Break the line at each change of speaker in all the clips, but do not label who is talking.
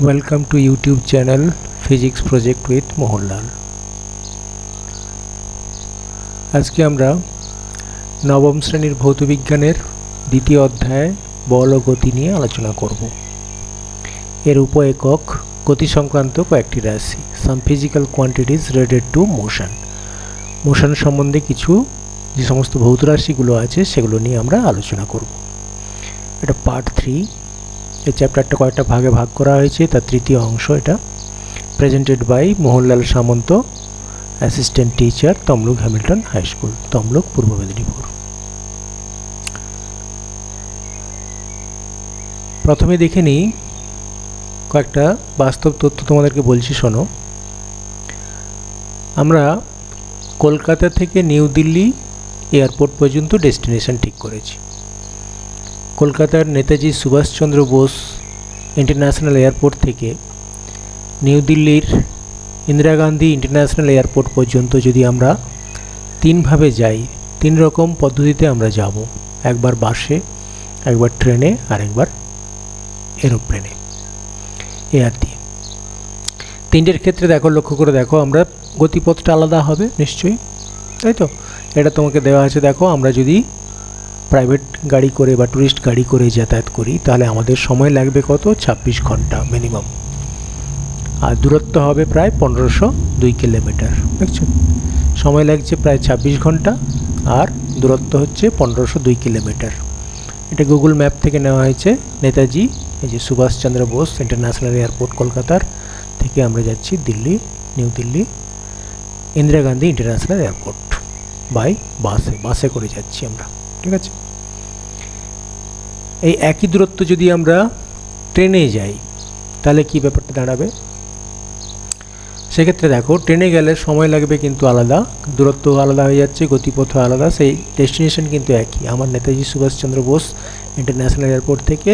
Welcome to YouTube channel Physics Project with Mohanlal. আজকে আমরা নবম শ্রেণীর ভৌতবিজ্ঞানের দ্বিতীয় অধ্যায় বল ও গতি নিয়ে আলোচনা করব। এর উপ-একক গতি সংক্রান্ত কয়েকটি রাশি, some physical quantities related to motion। Motion সম্বন্ধে কিছু যে সমস্ত ভৌত রাশিগুলো আছে সেগুলো নিয়ে আমরা আলোচনা করব। এটা পার্ট 3। এই চ্যাপ্টারটা কয়েকটা ভাগে ভাগ করা হয়েছে, তার তৃতীয় অংশ এটা। Presented by Mohanlal Samanta, assistant teacher, Tamluk Hamilton high school, Tamluk, Purba Medinipur. প্রথমে দেখে নিই কয়েকটা বাস্তব তথ্য তোমাদেরকে বলছি, শোনো। আমরা কলকাতা থেকে নিউ দিল্লি এয়ারপোর্ট পর্যন্ত ডেস্টিনেশন ঠিক করেছি। কলকাতার নেতাজি সুভাষচন্দ্র বোস ইন্টারন্যাশনাল এয়ারপোর্ট থেকে নিউ দিল্লির ইন্দিরা গান্ধী ইন্টারন্যাশনাল এয়ারপোর্ট পর্যন্ত যদি আমরা তিনভাবে যাই, তিন রকম পদ্ধতিতে আমরা যাব। একবার বাসে, একবার ট্রেনে, আর একবার এরোপ্লেনে, এয়ার দিয়ে। তিনটের ক্ষেত্রে দেখো, লক্ষ্য করে দেখো, আমরা গতিপথটা আলাদা হবে নিশ্চয়ই, তাই তো? এটা তোমাকে দেওয়া আছে। দেখো, আমরা যদি প্রাইভেট গাড়ি করে বা ট্যুরিস্ট গাড়ি করে যাতায়াত করি তাহলে আমাদের সময় লাগবে কত? 26 ঘন্টা মিনিমাম। আর দূরত্ব হবে প্রায় 1502 কিলোমিটার। দেখছো, সময় লাগছে প্রায় 26 ঘন্টা আর দূরত্ব হচ্ছে 1502 কিলোমিটার। এটা গুগল ম্যাপ থেকে নেওয়া হয়েছে। নেতাজি, এই যে সুভাষচন্দ্র বোস ইন্টারন্যাশনাল এয়ারপোর্ট কলকাতার থেকে আমরা যাচ্ছি Delhi, New Delhi Indira Gandhi international airport by বাসে করে যাচ্ছি আমরা, ঠিক আছে? এই একই দূরত্ব যদি আমরা ট্রেনে যাই তাহলে কি ব্যাপারটা দাঁড়াবে? সেক্ষেত্রে দেখো, ট্রেনে গেলে সময় লাগবে কিন্তু আলাদা, দূরত্ব আলাদা হয়ে যাচ্ছে, গতিপথ আলাদা, সেই ডেস্টিনেশন কিন্তু একই। আমার নেতাজি সুভাষচন্দ্র বোস ইন্টারন্যাশনাল এয়ারপোর্ট থেকে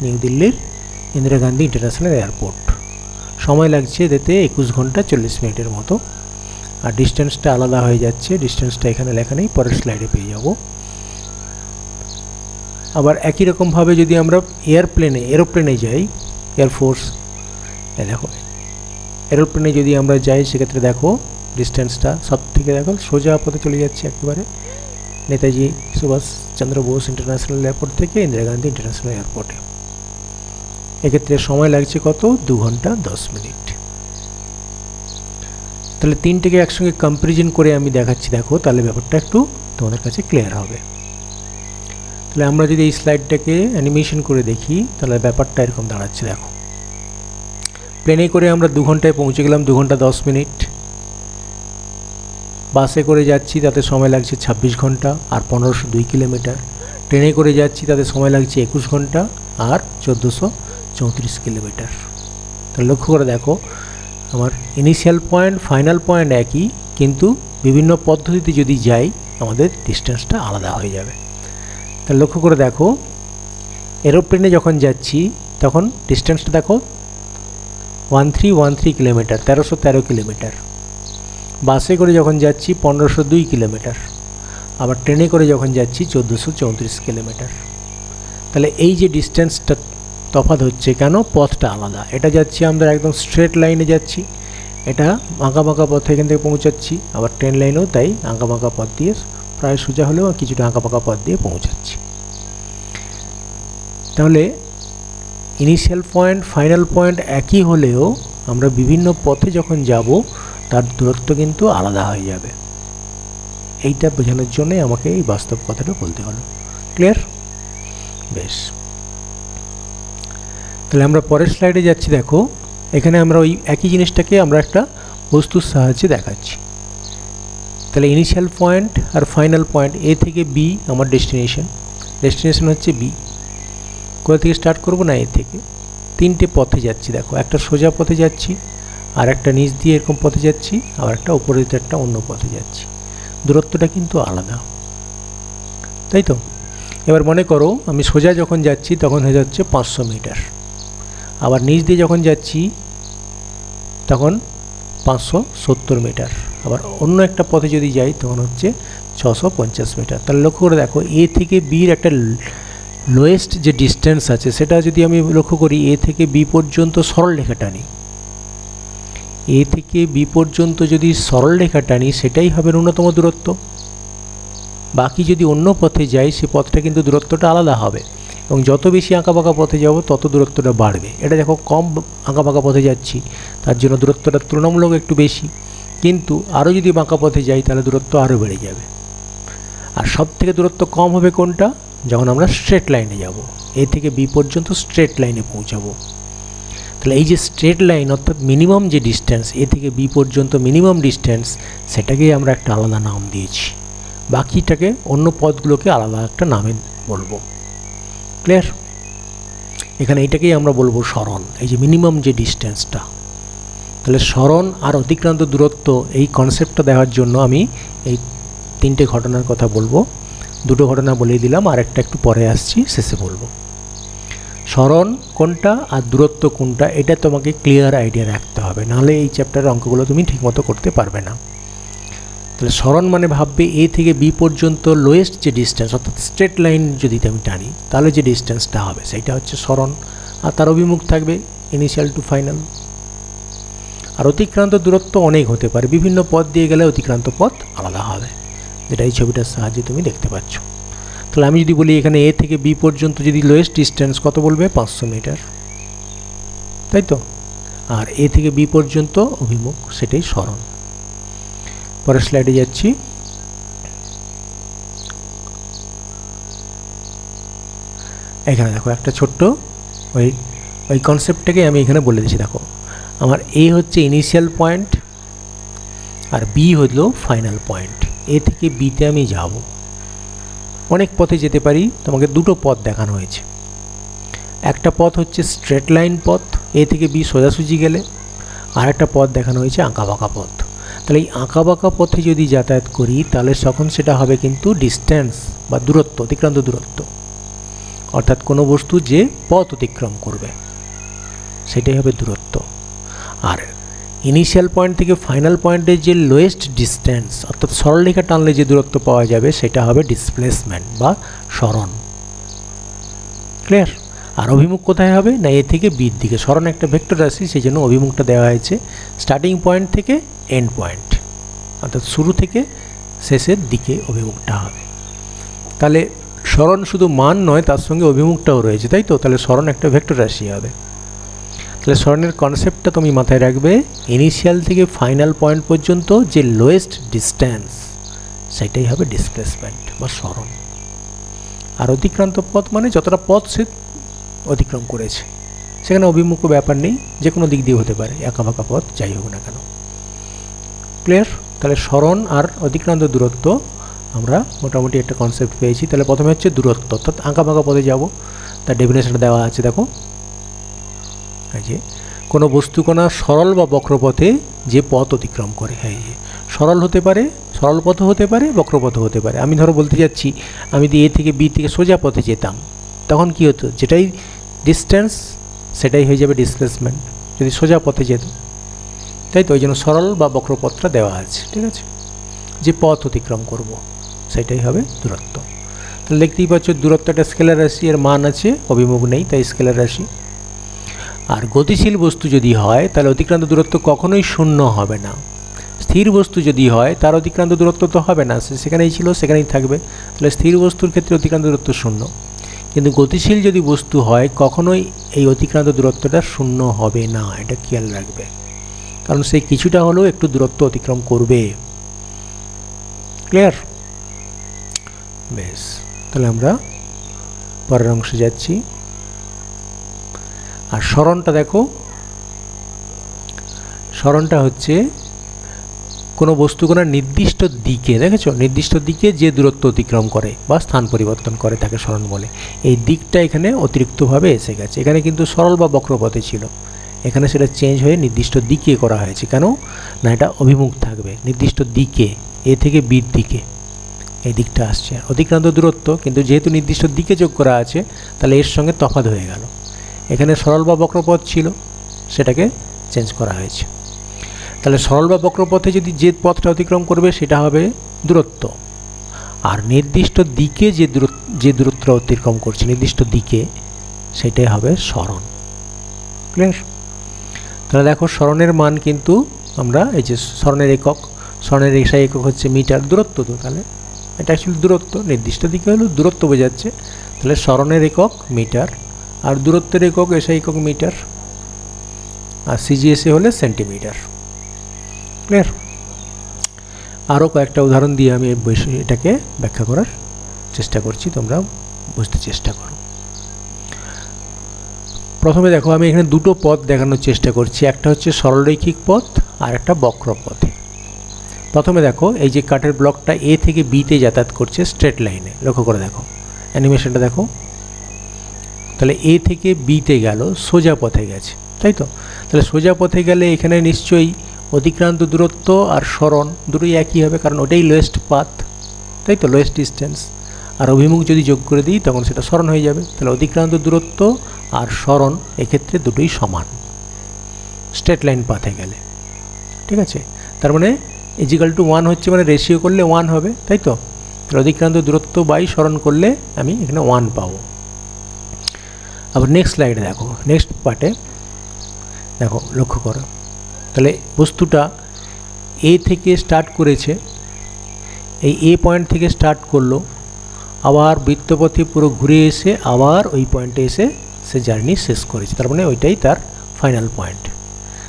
নিউ দিল্লির ইন্দিরা গান্ধী ইন্টারন্যাশনাল এয়ারপোর্ট, সময় লাগছে যেতে 21 ঘন্টা 40 মিনিটের মতো। আর ডিস্টেন্সটা আলাদা হয়ে যাচ্ছে, ডিস্টেন্সটা এখানে লেখা নেই, পরের স্লাইডে পেয়ে যাব। আবার একই রকমভাবে যদি আমরা এরোপ্লেনে যাই, এয়ারফোর্স, দেখো এরোপ্লেনে যদি আমরা যাই সেক্ষেত্রে দেখো ডিস্টেন্সটা সব থেকে দেখো সোজা পথে চলে যাচ্ছে একেবারে নেতাজি সুভাষচন্দ্র বোস ইন্টারন্যাশনাল এয়ারপোর্ট থেকে ইন্দিরা গান্ধী ইন্টারন্যাশনাল এয়ারপোর্টে। এক্ষেত্রে সময় লাগছে কত? 2 ঘন্টা 10 মিনিট। তাহলে তিনটেকে একসঙ্গে কম্প্যারিজন করে আমি দেখাচ্ছি, দেখো, তাহলে ব্যাপারটা একটু তোমাদের কাছে ক্লিয়ার হবে। তাহলে আমরা যদি এই স্লাইডটাকে অ্যানিমেশন করে দেখি তাহলে ব্যাপারটা এরকম দাঁড়াচ্ছে। দেখো, প্লেনে করে আমরা 2 ঘন্টায় পৌঁছে গেলাম, 2 ঘন্টা 10 মিনিট। বাসে করে যাচ্ছি তাতে সময় লাগছে 26 ঘন্টা আর 1502 কিলোমিটার। ট্রেনে করে যাচ্ছি তাতে সময় লাগছে 21 ঘন্টা আর 1434 কিলোমিটার। তাহলে লক্ষ্য করে দেখো, আমার ইনিশিয়াল পয়েন্ট ফাইনাল পয়েন্ট একই, কিন্তু বিভিন্ন পদ্ধতিতে যদি যাই আমাদের ডিস্টেন্সটা আলাদা হয়ে যাবে। তাহলে লক্ষ্য করে দেখো, এরোপ্লেনে যখন যাচ্ছি তখন ডিস্টেন্সটা দেখো 1313 কিলোমিটার, 1313 কিলোমিটার। বাসে করে যখন যাচ্ছি 1502 কিলোমিটার। আবার ট্রেনে করে যখন যাচ্ছি 1434 কিলোমিটার। তাহলে এই যে ডিস্টেন্সটা তফাৎ হচ্ছে কেন? পথটা আলাদা। এটা যাচ্ছি আমরা একদম স্ট্রেট লাইনে যাচ্ছি, এটা আঁকাবাঁকা পথে এখান থেকে পৌঁছাচ্ছি। আবার ট্রেন লাইনেও তাই আঁকাবাঁকা পথ দিয়ে, প্রায় সোজা হলেও কিছুটা আঁকাবাঁকা পথ দিয়ে পৌঁছাচ্ছি। তাহলে ইনিশিয়াল পয়েন্ট ফাইনাল পয়েন্ট একই হলেও আমরা বিভিন্ন পথে যখন যাব তার দূরত্ব কিন্তু আলাদা হয়ে যাবে। এইটা বোঝানোর জন্যই আমাকে এই বাস্তব কথাটা বলতে হলো। ক্লিয়ার? বেশ, তাহলে আমরা পরের স্লাইডে যাচ্ছি। দেখো, এখানে আমরা ওই একই জিনিসটাকে আমরা একটা বস্তুর সাহায্যে দেখাচ্ছি। তাহলে ইনিশিয়াল পয়েন্ট আর ফাইনাল পয়েন্ট, এ থেকে বি আমার ডেস্টিনেশন হচ্ছে বি। কোথা থেকে স্টার্ট করবো? না, এ থেকে। তিনটে পথে যাচ্ছি, দেখো, একটা সোজা পথে যাচ্ছি, আর একটা নিচ দিয়ে এরকম পথে যাচ্ছি, আবার একটা উপরে একটা অন্য পথে যাচ্ছি। দূরত্বটা কিন্তু আলাদা, তাই তো? এবার মনে করো আমি সোজা যখন যাচ্ছি তখন হয়ে যাচ্ছে 500 মিটার, আবার নিচ দিয়ে যখন যাচ্ছি তখন 570 মিটার, আবার অন্য একটা পথে যদি যাই তখন হচ্ছে 650 মিটার। তাহলে লক্ষ্য করে দেখো, এ থেকে বির একটা লোয়েস্ট যে ডিস্টেন্স আছে সেটা যদি আমি লক্ষ্য করি এ থেকে বি পর্যন্ত সরল রেখা টানি, এ থেকে বি পর্যন্ত যদি সরল রেখা টানি সেটাই হবে ন্যূনতম দূরত্ব। বাকি যদি অন্য পথে যাই সে পথটা কিন্তু দূরত্বটা আলাদা হবে, এবং যত বেশি আঁকাবাঁকা পথে যাব তত দূরত্বটা বাড়বে। এটা দেখো কম আঁকাবাঁকা পথে যাচ্ছি তার জন্য দূরত্বটা তুলনামূলক একটু বেশি, কিন্তু আরও যদি বাঁকা পথে যাই তাহলে দূরত্ব আরও বেড়ে যাবে। আর সব থেকে দূরত্ব কম হবে কোনটা? যখন আমরা স্ট্রেট লাইনে যাব, এ থেকে বি পর্যন্ত স্ট্রেট লাইনে পৌঁছাবো। তাহলে এই যে স্ট্রেট লাইন অর্থাৎ মিনিমাম যে ডিস্টেন্স এ থেকে বি পর্যন্ত মিনিমাম ডিস্টেন্স, সেটাকেই আমরা একটা আলাদা নাম দিয়েছি, বাকিটাকে অন্য পথগুলোকে আলাদা একটা নামে বলবো। ক্লিয়ার? এখানে এটাকেই আমরা বলবো সরণ, এই যে মিনিমাম যে ডিস্টেন্সটা। তাহলে সরণ আর অতিক্রান্ত দূরত্ব এই কনসেপ্টটা দেওয়ার জন্য আমি এই তিনটে ঘটনার কথা বলবো। দুটো ঘটনা বলেই দিলাম, আর একটা একটু পরে আসছি, শেষে বলবো। সরণ কোনটা আর দূরত্ব কোনটা এটা তোমাকে ক্লিয়ার আইডিয়া রাখতে হবে, নাহলে এই চ্যাপ্টারের অঙ্কগুলো তুমি ঠিকমতো করতে পারবে না। তাহলে সরণ মানে ভাববে এ থেকে বি পর্যন্ত লোয়েস্ট যে ডিস্টেন্স অর্থাৎ স্ট্রেট লাইন যদি আমি টানি তাহলে যে ডিস্টেন্সটা হবে সেটা হচ্ছে সরণ, আর তার অভিমুখ থাকবে ইনিশিয়াল টু ফাইনাল। আর অতিক্রান্ত দূরত্ব অনেক হতে পারে, বিভিন্ন পথ দিয়ে গেলে অতিক্রান্ত পথ আলাদা হবে, যেটা এই ছবিটার সাহায্যে তুমি দেখতে পাচ্ছ। তাহলে আমি যদি বলি এখানে এ থেকে বি পর্যন্ত যদি লোয়েস্ট ডিস্টেন্স কত বলবে? 500 মিটার, তাই তো? আর এ থেকে বি পর্যন্ত অভিমুখ, সেটাই সরণ। পরের স্লাইডে যাচ্ছি। এখানে দেখো একটা ছোট্ট ওই কনসেপ্টটাকে আমি এখানে বলে দিচ্ছি। দেখো আমার এ হচ্ছে ইনিশিয়াল পয়েন্ট আর বি হলো ফাইনাল পয়েন্ট। এ থেকে বিতে আমি যাব, অনেক পথে যেতে পারি, তোমাকে দুটো পথ দেখানো হয়েছে। একটা পথ হচ্ছে স্ট্রেট লাইন পথ, এ থেকে বি সোজাসুজি গেলে, আর একটা পথ দেখানো হয়েছে আঁকাবাঁকা পথ। তাহলে এই আঁকাবাঁকা পথে যদি যাতায়াত করি তাহলে তখন সেটা হবে কিন্তু ডিস্টেন্স বা দূরত্ব, অতিক্রান্ত দূরত্ব, অর্থাৎ কোনো বস্তু যে পথ অতিক্রম করবে সেটাই হবে দূরত্ব। আর ইনিশিয়াল পয়েন্ট থেকে ফাইনাল পয়েন্টের যে লোয়েস্ট ডিস্টেন্স অর্থাৎ সরলরেখা টানলে যে দূরত্ব পাওয়া যাবে সেটা হবে ডিসপ্লেসমেন্ট বা সরণ। ক্লিয়ার? আর অভিমুখ কোথায় হবে? না এ থেকে বির দিকে। সরণ একটা ভেক্টর রাশি, সেই জন্য অভিমুখটা দেওয়া হয়েছে স্টার্টিং পয়েন্ট থেকে এন্ড পয়েন্ট, অর্থাৎ শুরু থেকে শেষের দিকে অভিমুখটা হবে। তাহলে সরণ শুধু মান নয়, তার সঙ্গে অভিমুখটাও রয়েছে, তাই তো? তাহলে সরণ একটা ভেক্টর রাশি হবে। তাহলে সরণের কনসেপ্টটা তুমি মাথায় রাখবে, ইনিশিয়াল থেকে ফাইনাল পয়েন্ট পর্যন্ত যে লোয়েস্ট ডিস্টেন্স সেটাই হবে ডিসপ্লেসমেন্ট বা সরণ। আর অতিক্রান্ত পথ মানে যতটা পথ সে অতিক্রম করেছে, সেখানে অভিমুখ ব্যাপার নেই, যে কোনো দিক দিয়ে হতে পারে, আঁকাবাঁকা পথ যাই হোক না কেন। ক্লিয়ার? তাহলে সরণ আর অতিক্রান্ত দূরত্ব আমরা মোটামুটি একটা কনসেপ্ট পেয়েছি। তাহলে প্রথমে হচ্ছে দূরত্ব, অর্থাৎ আঁকাবাঁকা পথে যাব, তার ডেফিনেশনটা দেওয়া আছে। দেখো এই যে কোনো বস্তুকণা সরল বা বক্রপথে যে পথ অতিক্রম করে, হ্যাঁ যে সরল হতে পারে, সরল পথও হতে পারে, বক্রপথও হতে পারে। আমি ধরো বলতে যাচ্ছি আমি যদি এ থেকে বি থেকে সোজা পথে যেতাম, তখন কি হতো? যেটাই ডিস্টেন্স সেটাই হয়ে যাবে ডিসপ্লেসমেন্ট, যদি সোজা পথে যেত, তাই তো? ওই জন্য সরল বা বক্রপথটা দেওয়া আছে, ঠিক আছে? যে পথ অতিক্রম করব সেটাই হবে দূরত্ব। তাহলে দেখতেই পাচ্ছ দূরত্ব একটা স্কেলার রাশি, এর মান আছে, অভিমুখ নেই, তাই স্কেলার রাশি। আর গতিশীল বস্তু যদি হয় তাহলে অতিক্রান্ত দূরত্ব কখনোই শূন্য হবে না। স্থির বস্তু যদি হয় তার অতিক্রান্ত দূরত্ব তো হবে না, সেখানেই ছিল সেখানেই থাকবে। তাহলে স্থির বস্তুর ক্ষেত্রে অতিক্রান্ত দূরত্ব শূন্য, কিন্তু গতিশীল যদি বস্তু হয় কখনোই এই অতিক্রান্ত দূরত্বটা শূন্য হবে না, এটা খেয়াল রাখবে, কারণ সেই কিছুটা হলেও একটু দূরত্ব অতিক্রম করবে। ক্লিয়ার? বেশ, তাহলে আমরা পরের অংশে যাচ্ছি। আর সরণটা দেখো, সরণটা হচ্ছে কোনো বস্তুকণার নির্দিষ্ট দিকে, দেখেছো, নির্দিষ্ট দিকে যে দূরত্ব অতিক্রম করে বা স্থান পরিবর্তন করে তাকে সরণ বলে। এই দিকটা এখানে অতিরিক্তভাবে এসে গেছে, এখানে কিন্তু সরল বা বক্রপথে ছিল, এখানে সেটা চেঞ্জ হয়ে নির্দিষ্ট দিকে করা হয়েছে। কেন না? এটা অভিমুখ থাকবে নির্দিষ্ট দিকে, এ থেকে বির দিকে, এই দিকটা আসছে অতিক্রান্ত দূরত্ব, কিন্তু যেহেতু নির্দিষ্ট দিকে যোগ করা আছে তাহলে এর সঙ্গে তফাৎ হয়ে গেল। এখানে সরল বা বক্রপথ ছিল, সেটাকে চেঞ্জ করা হয়েছে। তাহলে সরল বা বক্রপথে যদি যে পথটা অতিক্রম করবে সেটা হবে দূরত্ব, আর নির্দিষ্ট দিকে যে দূরত্ব অতিক্রম করছে, নির্দিষ্ট দিকে, সেটাই হবে সরণ। ক্লিয়ার? তাহলে দেখো সরণের মান কিন্তু আমরা এই যে সরণের একক, সরণের এসআই একক হচ্ছে মিটার, দূরত্ব তো, তাহলে এটা অ্যাকচুয়ালি দূরত্ব, নির্দিষ্ট দিকে হলো দূরত্ব বোঝাচ্ছে, তাহলে সরণের একক মিটার আর দূরত্বের একক এসআই একক মিটার আর সিজিএসএ হলে সেন্টিমিটার। ক্লিয়ার? আরও কয়েকটা উদাহরণ দিয়ে আমি এটাকে ব্যাখ্যা করার চেষ্টা করছি, তোমরা বুঝতে চেষ্টা করো। প্রথমে দেখো আমি এখানে দুটো পথ দেখানোর চেষ্টা করছি, একটা হচ্ছে সরলরৈখিক পথ আর একটা বক্র পথ। প্রথমে দেখো এই যে কাঠের ব্লকটা এ থেকে বিতে যাতায়াত করছে স্ট্রেট লাইনে, লক্ষ্য করে দেখো অ্যানিমেশনটা দেখো। তাহলে এ থেকে বিতে গেল, সোজা পথে গেছে, তাই তো? তাহলে সোজা পথে গেলে এখানে নিশ্চয়ই অতিক্রান্ত দূরত্ব আর সরণ দুটোই একই হবে, কারণ ওটাই লোয়েস্ট পাথ, তাই তো, লোয়েস্ট ডিস্টেন্স। আর অভিমুখ যদি যোগ করে দিই তখন সেটা সরণ হয়ে যাবে। তাহলে অতিক্রান্ত দূরত্ব আর সরণ এক্ষেত্রে দুটোই সমান স্ট্রেট লাইন পাথে গেলে, ঠিক আছে? তার মানে ইজিক্যাল টু 1 হচ্ছে, মানে রেশিও করলে 1 হবে, তাই তো? তাহলে অতিক্রান্ত দূরত্ব বাই সরণ করলে আমি এখানে 1 পাবো। আবার নেক্সট স্লাইডে দেখো, নেক্সট পার্টে দেখো, লক্ষ্য করো। তাহলে বস্তুটা এ থেকে স্টার্ট করেছে, এই এ পয়েন্ট থেকে স্টার্ট করলো, আবার বৃত্তপথে পুরো ঘুরে এসে আবার ওই পয়েন্টে এসে সে জার্নি শেষ করেছে, তার মানে ওইটাই তার ফাইনাল পয়েন্ট।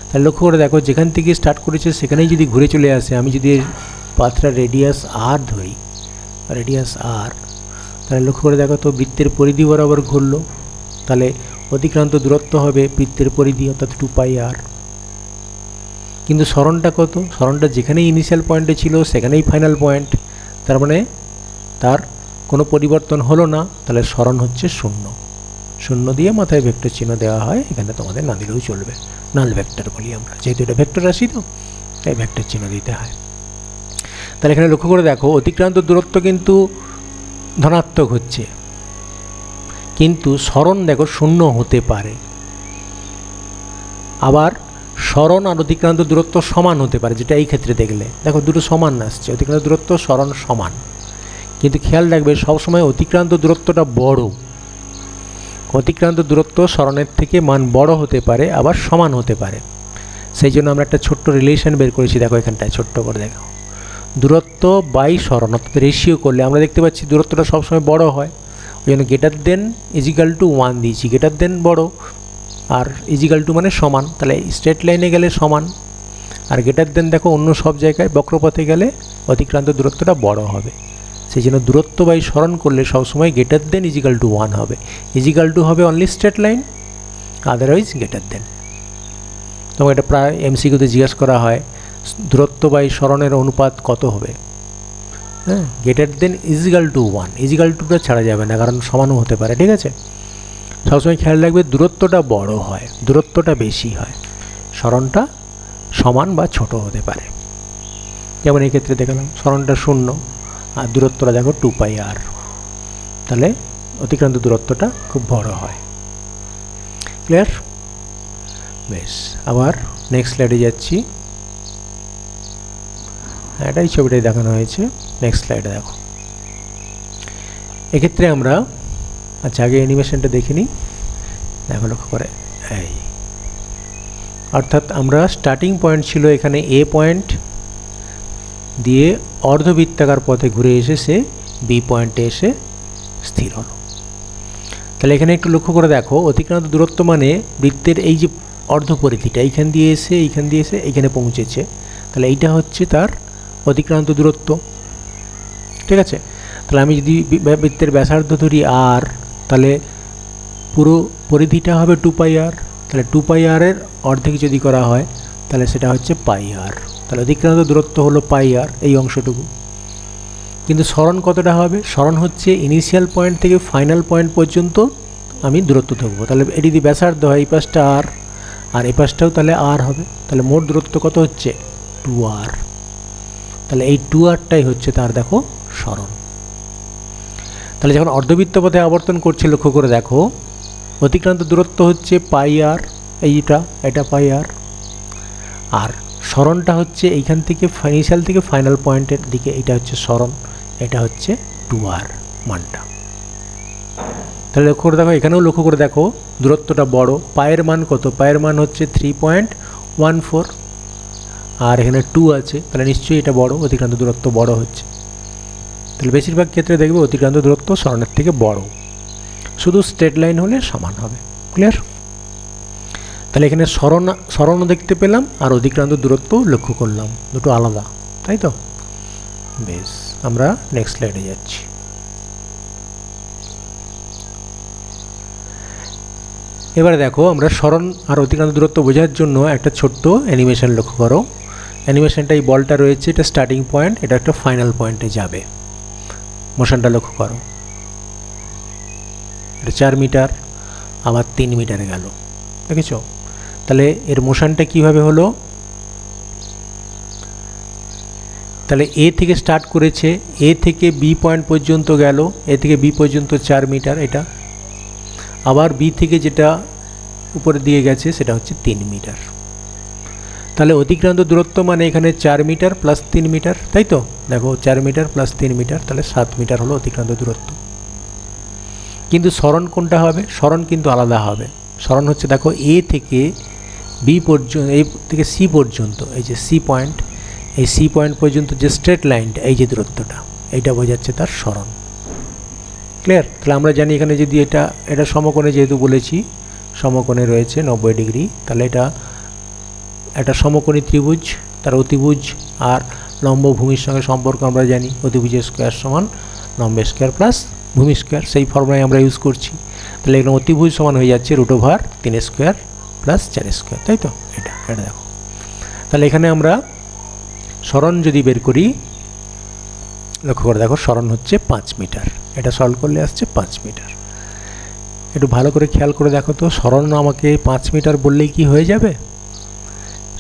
তাহলে লক্ষ্য করে দেখো, যেখান থেকে স্টার্ট করেছে সেখানেই যদি ঘুরে চলে আসে, আমি যদি পাথটা রেডিয়াস আর ধরি, রেডিয়াস আর, তাহলে লক্ষ্য করে দেখো তো বৃত্তের পরিধি বরাবর ঘুরলো, তাহলে অতিক্রান্ত দূরত্ব হবে বৃত্তের পরিধি, অর্থাৎ 2πr। কিন্তু সরণটা কত? সরণটা যেখানেই ইনিশিয়াল পয়েন্টে ছিল সেখানেই ফাইনাল পয়েন্ট, তার মানে তার কোনো পরিবর্তন হলো না, তাহলে সরণ হচ্ছে 0। 0 দিয়ে মাথায় ভেক্টর চিহ্ন দেওয়া হয়, এখানে তোমাদের না দিলেও চলবে, নাল ভেক্টর বলি আমরা, যেহেতু এটা ভেক্টর রাশি তো তাই ভেক্টর চিহ্ন দিতে হয়। তাহলে এখানে লক্ষ্য করে দেখো অতিক্রান্ত দূরত্ব কিন্তু ধনাত্মক হচ্ছে, কিন্তু সরণ দেখো 0 হতে পারে। আবার সরণ আর অতিক্রান্ত দূরত্ব সমান হতে পারে, যেটা এই ক্ষেত্রে দেখলে দেখো দুটো সমান আসছে, অতিক্রান্ত দূরত্ব সরণ সমান। কিন্তু খেয়াল রাখবে সবসময় অতিক্রান্ত দূরত্বটা বড়, অতিক্রান্ত দূরত্ব সরণের থেকে মান বড় হতে পারে, আবার সমান হতে পারে। সেই জন্য আমরা একটা ছোট্ট রিলেশন বের করেছি, দেখো এখানটায় ছোট্ট করে দেখো, দূরত্ব বাই সরণ, অর্থাৎ রেশিও করলে আমরা দেখতে পাচ্ছি দূরত্বটা সবসময় বড় হয়, ওই জন্য গ্রেটার দেন ইজিক্যাল টু 1 দিয়েছি, গ্রেটার দেন বড় আর ইজিক্যাল টু মানে সমান, তাহলে স্ট্রেট লাইনে গেলে সমান, আর গ্রেটার দেন দেখো অন্য সব জায়গায় বক্রপথে গেলে অতিক্রান্ত দূরত্বটা বড় হবে। সেই জন্য দূরত্ব বাই সরণ করলে সবসময় গ্রেটার দেন ইজিক্যাল টু 1 হবে, ইজিক্যাল টু হবে only straight line, otherwise greater than. তোমাকে এটা প্রায় এমসিকিউতে জিজ্ঞাসা করা হয়, দূরত্ব বাই সরণের অনুপাত কত হবে? হ্যাঁ, greater than equal to 1, equal টুটা ছাড়া যাবে না, কারণ সমানও হতে পারে, ঠিক আছে? সবসময় খেয়াল রাখবে দূরত্বটা বড় হয়, দূরত্বটা বেশি হয়, সরণটা সমান বা ছোট হতে পারে। যেমন এই ক্ষেত্রে দেখালাম সরণটা 0 আর দূরত্বটা দেখো 2πr, তাহলে অতিক্রান্ত দূরত্বটা খুব বড় হয়। ক্লিয়ার? বেশ, আবার নেক্সট স্লাইডে যাচ্ছি, এটাই ছবিটাই দেখানো হয়েছে। নেক্সট স্লাইডে দেখো, এক্ষেত্রে আমরা আচ্ছা আগে অ্যানিমেশনটা দেখে নিই, দেখো লক্ষ্য করে, এই অর্থাৎ আমরা স্টার্টিং পয়েন্ট ছিল এখানে এ পয়েন্ট দিয়ে অর্ধবৃত্তাকার পথে ঘুরে এসে সে বি পয়েন্টে এসে স্থির হলো। তাহলে এখানে একটু লক্ষ্য করে দেখো অতিক্রান্ত দূরত্ব মানে বৃত্তের এই যে অর্ধপরিধিটা এইখান দিয়ে এসে এইখানে পৌঁছেছে, তাহলে এইটা হচ্ছে তার অতিক্রান্ত দূরত্ব, ঠিক আছে? তাহলে আমি যদি বৃত্তের ব্যাসার্ধ ধরি আর, তাহলে পুরো পরিধিটা হবে 2πr, তাহলে 2πr এর অর্ধেক যদি করা হয় তাহলে সেটা হচ্ছে πr, তাহলে অতিক্রান্ত দূরত্ব হলো πr এই অংশটুকু। কিন্তু সরণ কতটা হবে? সরণ হচ্ছে ইনিশিয়াল পয়েন্ট থেকে ফাইনাল পয়েন্ট পর্যন্ত আমি দূরত্ব থাকবো, তাহলে এটি যদি ব্যাসার্ধ হয় এই পাশটা আর, আর এই পাশটাও তাহলে আর হবে, তাহলে মোট দূরত্ব কত হচ্ছে? 2r, তাহলে এই 2rটাই হচ্ছে তার দেখো সরণ। তাহলে যখন অর্ধবৃত্ত পথে আবর্তন করছে লক্ষ্য করে দেখো অতিক্রান্ত দূরত্ব হচ্ছে πr, এটা πr, আর সরণটা হচ্ছে এইখান থেকে ইনিশিয়াল থেকে ফাইনাল পয়েন্টের দিকে, এটা হচ্ছে সরণ, এটা হচ্ছে 2r মানটা। তাহলে লক্ষ্য করে দেখো, এখানেও লক্ষ্য করে দেখো দূরত্বটা বড়। পায়ের মান কত? পায়ের মান হচ্ছে 3.14, আর এখানে 2 আছে, তাহলে নিশ্চয়ই এটা বড়, অতিক্রান্ত দূরত্ব বড় হচ্ছে। তাহলে বেশিরভাগ ক্ষেত্রে দেখবে অতিক্রান্ত দূরত্ব সরণের থেকে বড়, শুধু স্ট্রেট লাইন হলে সমান হবে। ক্লিয়ার? তাহলে এখানে সরণও দেখতে পেলাম আর অতিক্রান্ত দূরত্ব লক্ষ্য করলাম, দুটো আলাদা, তাই তো? বেশ, আমরা নেক্সট স্লাইডে যাচ্ছি। এবারে দেখো, আমরা সরণ আর অতিক্রান্ত দূরত্ব বোঝার জন্য একটা ছোট্ট অ্যানিমেশন লক্ষ্য করো। অ্যানিমেশনটা, এই বলটা রয়েছে, এটা স্টার্টিং পয়েন্ট, এটা একটা ফাইনাল পয়েন্টে যাবে। মোশনটা লক্ষ্য করো, এটা 4 মিটার, আবার 3 মিটারে গেল, দেখেছ? তাহলে এর মোশনটা কিভাবে হলো? তাহলে এ থেকে স্টার্ট করেছে, এ থেকে বি পয়েন্ট পর্যন্ত গেল, এ থেকে বি পর্যন্ত 4 মিটার এটা, আবার বি থেকে যেটা উপরে দিয়ে গেছে সেটা হচ্ছে 3 মিটার। তাহলে অতিক্রান্ত দূরত্ব মানে এখানে 4 মিটার প্লাস 3 মিটার, তাই তো? দেখো 4 মিটার প্লাস 3 মিটার, তাহলে 7 মিটার হলো অতিক্রান্ত দূরত্ব। কিন্তু সরণ কোনটা হবে? সরণ কিন্তু আলাদা হবে। সরণ হচ্ছে, দেখো এ থেকে বি পর্যন্ত, এ থেকে সি পর্যন্ত, এই যে সি পয়েন্ট, এই সি পয়েন্ট পর্যন্ত যে স্ট্রেট লাইনটা, এই যে দূরত্বটা, এইটা বোঝাচ্ছে তার সরণ। ক্লিয়ার? তাহলে আমরা জানি এখানে যদি এটা সমকোণে, যেহেতু বলেছি সমকোণে রয়েছে 90 ডিগ্রি, তাহলে এটা একটা সমকোণী ত্রিভুজ, তার অতিভুজ আর লম্ব ভূমির সঙ্গে সম্পর্ক আমরা জানি, অতিভুজের স্কোয়ার সমান লম্ব স্কোয়ার প্লাস ভূমি স্কোয়ার, সেই ফর্মুলাই আমরা ইউজ করছি। তাহলে এখানে অতিভুজ সমান হয়ে যাচ্ছে √3 স্কোয়ার প্লাস 4 স্কোয়ার, তাই তো? এটা দেখো, তাহলে এখানে আমরা সরণ যদি বের করি, লক্ষ্য করে দেখো সরণ হচ্ছে 5 মিটার, এটা সলভ করলে আসছে 5 মিটার। একটু ভালো করে খেয়াল করে দেখো তো, সরণ আমাকে 5 মিটার বললেই কি হয়ে যাবে?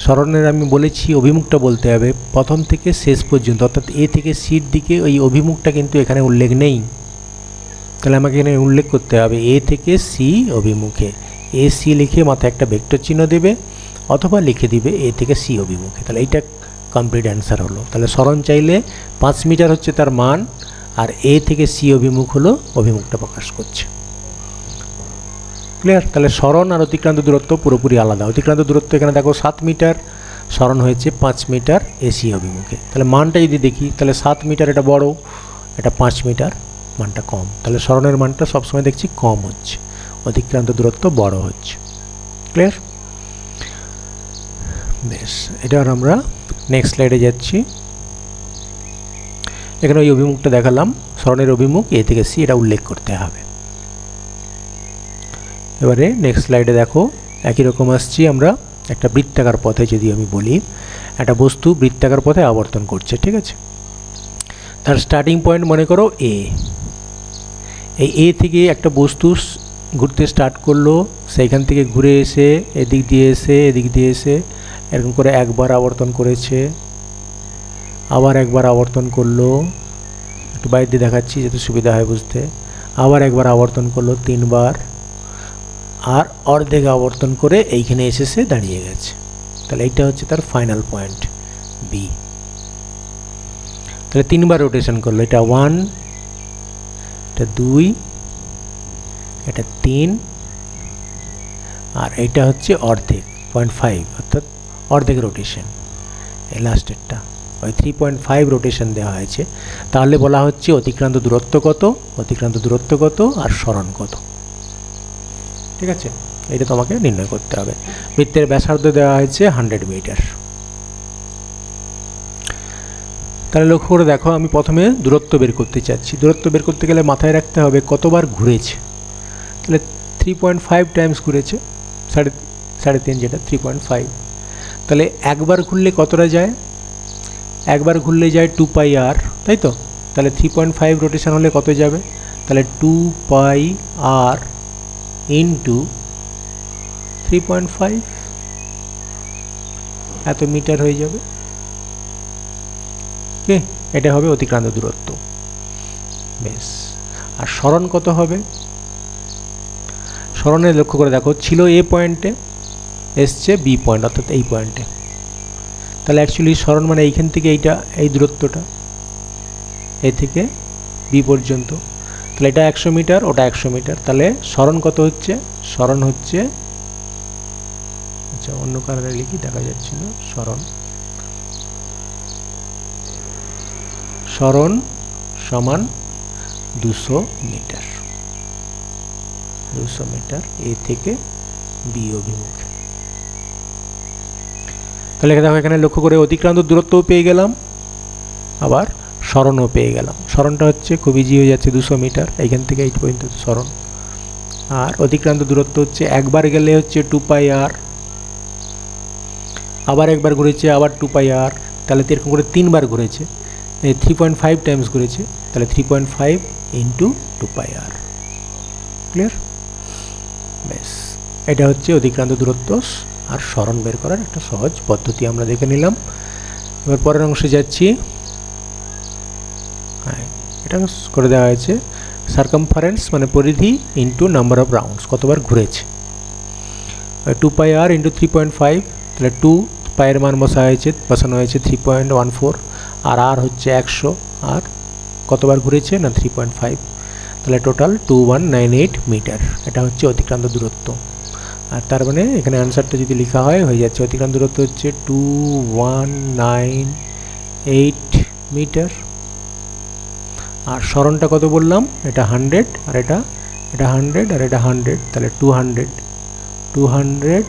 সরণের আমি বলেছি অভিমুখটা বলতে হবে প্রথম থেকে শেষ পর্যন্ত, অর্থাৎ এ থেকে সির দিকে, ওই অভিমুখটা কিন্তু এখানে উল্লেখ নেই। তাহলে আমাকে এখানে উল্লেখ করতে হবে এ থেকে সি অভিমুখে, এ সি লিখে মাথায় একটা ভেক্টর চিহ্ন দেবে, অথবা লিখে দিবে এ থেকে সি অভিমুখে। তাহলে এইটা কমপ্লিট অ্যান্সার হলো। তাহলে সরণ চাইলে 5 মিটার হচ্ছে তার মান, আর এ থেকে সি অভিমুখ হলো অভিমুখটা প্রকাশ করছে। ক্লিয়ার? তাহলে সরণ আর অতিক্রান্ত দূরত্ব পুরোপুরি আলাদা। অতিক্রান্ত দূরত্ব এখানে দেখো 7 মিটার, সরণ হয়েছে 5 মিটার এসি অভিমুখে। তাহলে মানটা যদি দেখি, তাহলে 7 মিটার এটা বড়, এটা 5 মিটার, মানটা কম। তাহলে সরণের মানটা সবসময় দেখছি কম হচ্ছে, অতিক্রান্ত দূরত্ব বড় হচ্ছে। ক্লিয়ার? বেশ, এটার আমরা নেক্সট স্লাইডে যাচ্ছি। এখানে ওই অভিমুখটা দেখালাম, সরণের অভিমুখ এ থেকে সি, এটা উল্লেখ করতে হবে। এবারে নেক্সট স্লাইডে দেখো একই রকম আসছি আমরা, একটা বৃত্তাকার পথে যদি আমি বলি, একটা বস্তু বৃত্তাকার পথে আবর্তন করছে, ঠিক আছে? তার স্টার্টিং পয়েন্ট মনে করো এ, এই এ থেকে একটা বস্তু ঘুরতে স্টার্ট করলো, সেইখান থেকে ঘুরে এসে এদিক দিয়ে এসে, এদিক দিয়ে এসে, এরকম করে একবার আবর্তন করেছে, আবার একবার আবর্তন করলো, একটু বাইরে দিয়ে দেখাচ্ছি যাতে সুবিধা হয় বুঝতে, আবার একবার আবর্তন করলো 3 বার, আর অর্ধেক আবর্তন করে এইখানে এসে দাঁড়িয়ে গেছে। তাহলে এইটা হচ্ছে তার ফাইনাল পয়েন্ট বি। তাহলে 3 বার রোটেশন করলো, এটা 1, এটা 2, এটা 3, আর এইটা হচ্ছে অর্ধেক 0.5, অর্থাৎ অর্ধেক রোটেশন, এই লাস্টেরটা ওই 3.5 রোটেশন দেওয়া হয়েছে। তাহলে বলা হচ্ছে অতিক্রান্ত দূরত্ব কত, অতিক্রান্ত দূরত্ব কত, আর সরণ কত। ঠিক আছে, এটা তোমাকে নির্ণয় করতে হবে। বৃত্তের ব্যাসার্ধ দেওয়া হয়েছে 100 মিটার। তাহলে লক্ষ্য করে দেখো, আমি প্রথমে দূরত্ব বের করতে চাচ্ছি। দূরত্ব বের করতে গেলে মাথায় রাখতে হবে কতবার ঘুরেছে। তাহলে 3.5 টাইমস ঘুরেছে, 3.5 যেটা 3.5। তাহলে একবার ঘুরলে কতটা যায়? একবার ঘুরলে যায় 2πr, তাই তো? তাহলে 3.5 রোটেশন হলে কত যাবে? তাহলে 2πr ইন্টু 3.5, এত মিটার হয়ে যাবে। ওকে, এটা হবে অতিক্রান্ত দূরত্ব। বেশ, আর সরণ কত হবে? সরণে লক্ষ্য করে দেখো, ছিল এ পয়েন্টে, এসছে বি পয়েন্ট, অর্থাৎ এই পয়েন্টে। তাহলে অ্যাকচুয়ালি সরণ মানে এইখান থেকে এইটা, এই দূরত্বটা, এ থেকে বি পর্যন্ত। তাহলে এটা 100 মিটার, ওটা 100 মিটার। তাহলে সরণ কত হচ্ছে? সরণ হচ্ছে, আচ্ছা অন্য কালারে লিখি, দেখা যাচ্ছে না। সরণ সমান 200 মিটার। 200 মিটার এ থেকে বি অভিমুখে। তাহলে দেখো এখানে লক্ষ্য করে অতিক্রান্ত দূরত্বও পেয়ে গেলাম, আবার সরণও পেয়ে গেলাম। সরণটা হচ্ছে খুব ইজি হয়ে যাচ্ছে, 200 মিটার, এইখান থেকে এই পর্যন্ত সরণ। আর অতিক্রান্ত দূরত্ব হচ্ছে একবার গেলে হচ্ছে 2 পাই আর, আবার একবার ঘুরেছে আবার 2 পাই আর, তাহলে এরকম করে 3বার ঘুরেছে, 3.5 টাইমস ঘুরেছে, তাহলে 3.5 ইন্টু 2 পাই আর। ক্লিয়ার? বেশ, এটা হচ্ছে অতিক্রান্ত দূরত্ব আর সরণ বের করার একটা সহজ পদ্ধতি আমরা দেখে নিলাম। এবার পরের অংশে যাচ্ছি। হ্যাঁ, এটা করে দেওয়া হয়েছে সার্কামফারেন্স মানে পরিধি ইন্টু নাম্বার অফ রাউন্ডস, কতবার ঘুরেছে। 2 পাই আর ইন্টু 3.5, তাহলে 2 পায়ের মান বসানো হয়েছে 3.14, আর আর হচ্ছে 100, আর কতবার ঘুরেছে না 3.5, তাহলে টোটাল 2198 মিটার। এটা হচ্ছে অতিক্রান্ত দূরত্ব। আর তার মানে এখানে অ্যান্সারটা যদি লেখা হয় হয়ে যাচ্ছে অতিক্রান্ত দূরত্ব হচ্ছে 2198 মিটার। আর সরণটা কত বললাম? এটা 100, আর এটা 100, আর এটা 100, তাহলে 200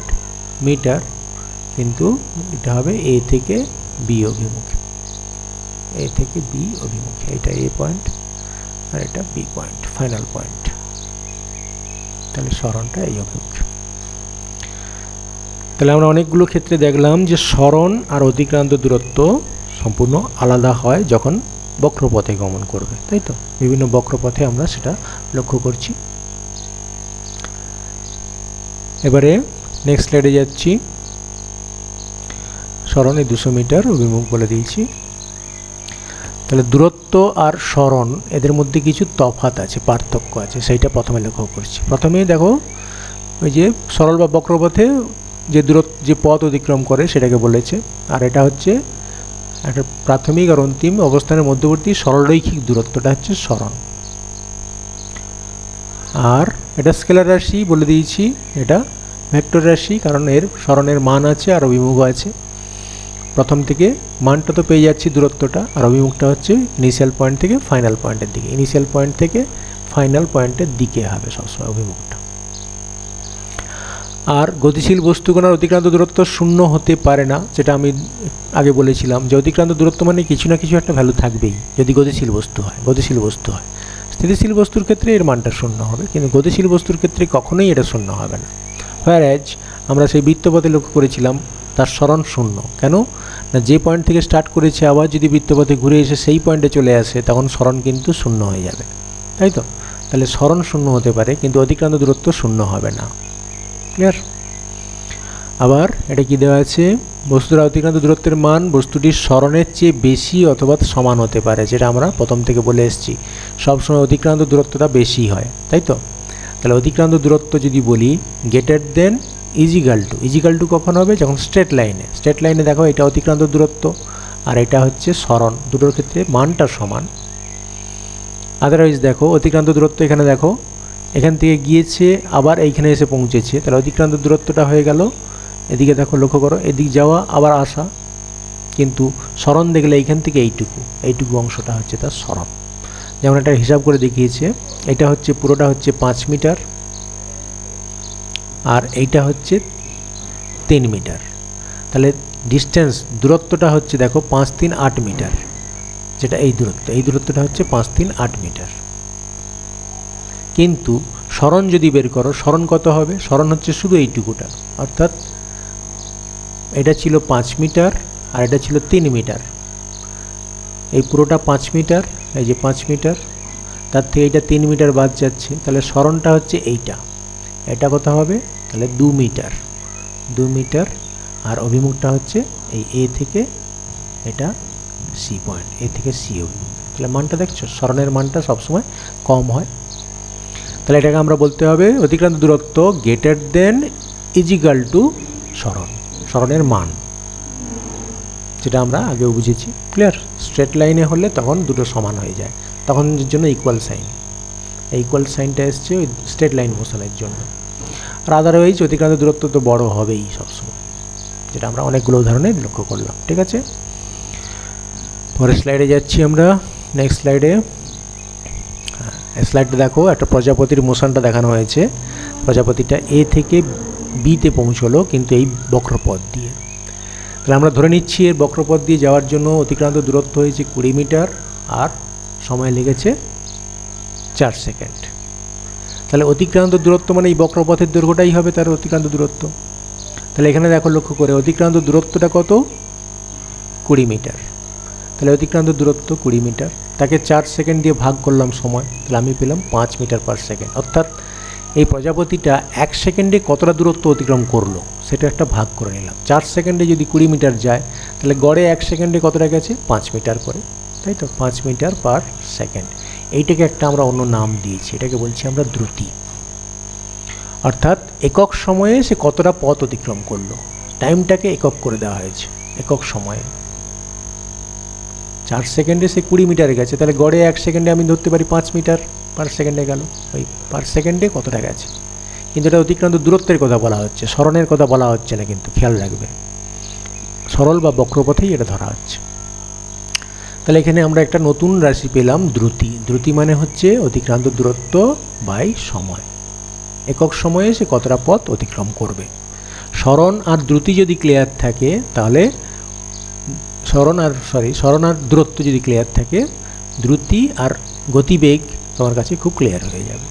মিটার। কিন্তু এটা হবে এ থেকে বি অভিমুখে, এ থেকে বি অভিমুখে। এটা এ পয়েন্ট আর এটা বি পয়েন্ট, ফাইনাল পয়েন্ট। তাহলে সরণটা এই অভিমুখে। তাহলে আমরা অনেকগুলো ক্ষেত্রে দেখলাম যে সরণ আর অতিক্রান্ত দূরত্ব সম্পূর্ণ আলাদা হয় যখন বক্রপথে গমন করবে, তাই তো? বিভিন্ন বক্রপথে আমরা সেটা লক্ষ্য করছি। এবারে নেক্সট স্লাইডে যাচ্ছি। সরণে 200 মিটার, অভিমুখ বলে দিয়েছি। তাহলে দূরত্ব আর সরণ এদের মধ্যে কিছু তফাৎ আছে, পার্থক্য আছে, সেইটা প্রথমে লক্ষ্য করছি। প্রথমেই দেখো ওই যে সরল বা বক্রপথে যে পথ অতিক্রম করে সেটাকে বলেছে, আর এটা হচ্ছে একটা প্রাথমিক আর অন্তিম অবস্থানের মধ্যবর্তী সরলরৈখিক দূরত্বটা হচ্ছে সরণ। আর এটা স্কেলার রাশি বলে দিয়েছি, এটা ভেক্টর রাশি, কারণ এর সরণের মান আছে আর অভিমুখ আছে। প্রথম থেকে মানটা তো পেয়ে যাচ্ছি দূরত্বটা, আর অভিমুখটা হচ্ছে ইনিশিয়াল পয়েন্ট থেকে ফাইনাল পয়েন্টের দিকে। ইনিশিয়াল পয়েন্ট থেকে ফাইনাল পয়েন্টের দিকে হবে সবসময় অভিমুখটা। আর গতিশীল বস্তুকণার অতিক্রান্ত দূরত্ব শূন্য হতে পারে না, যেটা আমি আগে বলেছিলাম যে অতিক্রান্ত দূরত্ব মানে কিছু না কিছু একটা ভ্যালু থাকবেই যদি গতিশীল বস্তু হয়। স্থিতিশীল বস্তুর ক্ষেত্রে এর মানটা শূন্য হবে, কিন্তু গতিশীল বস্তুর ক্ষেত্রে কখনোই এটা শূন্য হবে না। হোয়ারএজ আমরা সেই বৃত্তপথে লক্ষ্য করেছিলাম তার সরণ শূন্য। কেন না, যে পয়েন্ট থেকে স্টার্ট করেছে আবার যদি বৃত্তপথে ঘুরে এসে সেই পয়েন্টে চলে আসে তখন সরণ কিন্তু শূন্য হয়ে যাবে, তাই তো? তাহলে সরণ শূন্য হতে পারে কিন্তু অতিক্রান্ত দূরত্ব শূন্য হবে না। ক্লিয়ার? আবার এটা কি দেওয়া আছে? বস্তুর অতিক্রান্ত দূরত্বের মান বস্তুটির সরণের চেয়ে বেশি অথবা সমান হতে পারে, যেটা আমরা প্রথম থেকে বলে এসেছি সবসময় অতিক্রান্ত দূরত্বটা বেশি হয়, তাই তো? তাহলে অতিক্রান্ত দূরত্ব যদি বলি গ্রেটার দেন ইজিক্যাল টু কখন হবে? যখন স্ট্রেট লাইনে দেখো এটা অতিক্রান্ত দূরত্ব আর এটা হচ্ছে সরণ, দুটোর ক্ষেত্রে মানটা সমান। আদারওয়াইজ দেখো অতিক্রান্ত দূরত্ব এখানে দেখো এখান থেকে গিয়েছে আবার এইখানে এসে পৌঁছেছে, তাহলে অতিক্রান্ত দূরত্বটা হয়ে গেল এদিকে। দেখো লক্ষ্য করো, এদিক যাওয়া আবার আসা, কিন্তু সরণ দেখলে এইখান থেকে এইটুকু অংশটা হচ্ছে তার সরণ। যেমন এটা হিসাব করে দেখিয়েছে, এটা হচ্ছে পুরোটা হচ্ছে 5 মিটার আর এইটা হচ্ছে 3 মিটার। তাহলে দূরত্বটা হচ্ছে দেখো 5 3 8 মিটার, যেটা এই দূরত্বটা হচ্ছে 5 3 8 মিটার। কিন্তু সরণ যদি বের করো, সরণ কত হবে? সরণ হচ্ছে শুধু এইটুকুটা, অর্থাৎ এটা ছিল 5 মিটার আর এটা ছিল 3 মিটার। এই পুরোটা 5 মিটার, এই যে 5 মিটার, তার থেকে এইটা 3 মিটার বাদ যাচ্ছে, তাহলে সরণটা হচ্ছে এটা কত হবে? তাহলে 2 মিটার। আর অভিমুখটা হচ্ছে এই এ থেকে এটা সি পয়েন্ট, এ থেকে সি অভিমুখ। তাহলে মানটা দেখছো, সরণের মানটা সবসময় কম হয়। তাহলে এটাকে আমরা বলতে হবে অতিক্রান্ত দূরত্ব গ্রেটার দেন ইজিক্যাল টু সরণের মান, যেটা আমরা আগেও বুঝেছি। ক্লিয়ার? স্ট্রেট লাইনে হলে তখন দুটো সমান হয়ে যায়, তখন জন্য ইকুয়াল সাইন, এই ইকুয়াল সাইনটা এসছে ওই স্ট্রেট লাইন মোশনের জন্য। আর আদারওয়াইজ অতিক্রান্ত দূরত্ব তো বড় হবেই সবসময়, যেটা আমরা অনেকগুলো উদাহরণে লক্ষ্য করলাম। ঠিক আছে, পরের স্লাইডে যাচ্ছি আমরা। নেক্সট স্লাইডে, স্লাইডটা দেখো, একটা প্রজাপতির মোশনটা দেখানো হয়েছে। প্রজাপতিটা এ থেকে বিতে পৌঁছলো কিন্তু এই বক্রপথ দিয়ে। তাহলে আমরা ধরে নিচ্ছি এর বক্রপথ দিয়ে যাওয়ার জন্য অতিক্রান্ত দূরত্ব হয়েছে 20 মিটার আর সময় লেগেছে 4 সেকেন্ড। তাহলে অতিক্রান্ত দূরত্ব মানে এই বক্রপথের দৈর্ঘ্যটাই হবে তার অতিক্রান্ত দূরত্ব। তাহলে এখানে দেখো লক্ষ্য করে অতিক্রান্ত দূরত্বটা কত, 20 মিটার। তাহলে অতিক্রান্ত দূরত্ব 20 মিটার, তাকে 4 সেকেন্ড দিয়ে ভাগ করলাম সময়, তাহলে আমি পেলাম 5 মিটার পার সেকেন্ড। অর্থাৎ এই প্রজাপতিটা 1 সেকেন্ডে কতটা দূরত্ব অতিক্রম করলো সেটা একটা ভাগ করে নিলাম। 4 সেকেন্ডে যদি 20 মিটার যায় তাহলে গড়ে 1 সেকেন্ডে কতটা গেছে, 5 মিটার করে, তাই তো, 5 মিটার পার সেকেন্ড। এইটাকে একটা আমরা অন্য নাম দিয়েছি, এটাকে বলছি আমরা দ্রুতি। অর্থাৎ একক সময়ে সে কতটা পথ অতিক্রম করলো, টাইমটাকে একক করে দেওয়া হয়েছে, একক সময়ে। 4 সেকেন্ডে সে 20 মিটারে গেছে, তাহলে গড়ে 1 সেকেন্ডে আমি ধরতে পারি 5 মিটার পার সেকেন্ডে গেল, ওই পার সেকেন্ডে কতটা গেছে। কিন্তু এটা অতিক্রান্ত দূরত্বের কথা বলা হচ্ছে, সরণের কথা বলা হচ্ছে না, কিন্তু খেয়াল রাখবে সরল বা বক্রপথেই এটা ধরা হচ্ছে। তাহলে এখানে আমরা একটা নতুন রাশি পেলাম, দ্রুতি। দ্রুতি মানে হচ্ছে অতিক্রান্ত দূরত্ব বাই সময়, একক সময়ে সে কতটা পথ অতিক্রম করবে। সরণ আর দ্রুতি যদি ক্লিয়ার থাকে তাহলে সরণ আর দূরত্ব যদি ক্লিয়ার থাকে, দ্রুতি আর গতিবেগ তোমার কাছে খুব ক্লিয়ার হয়ে যাবে।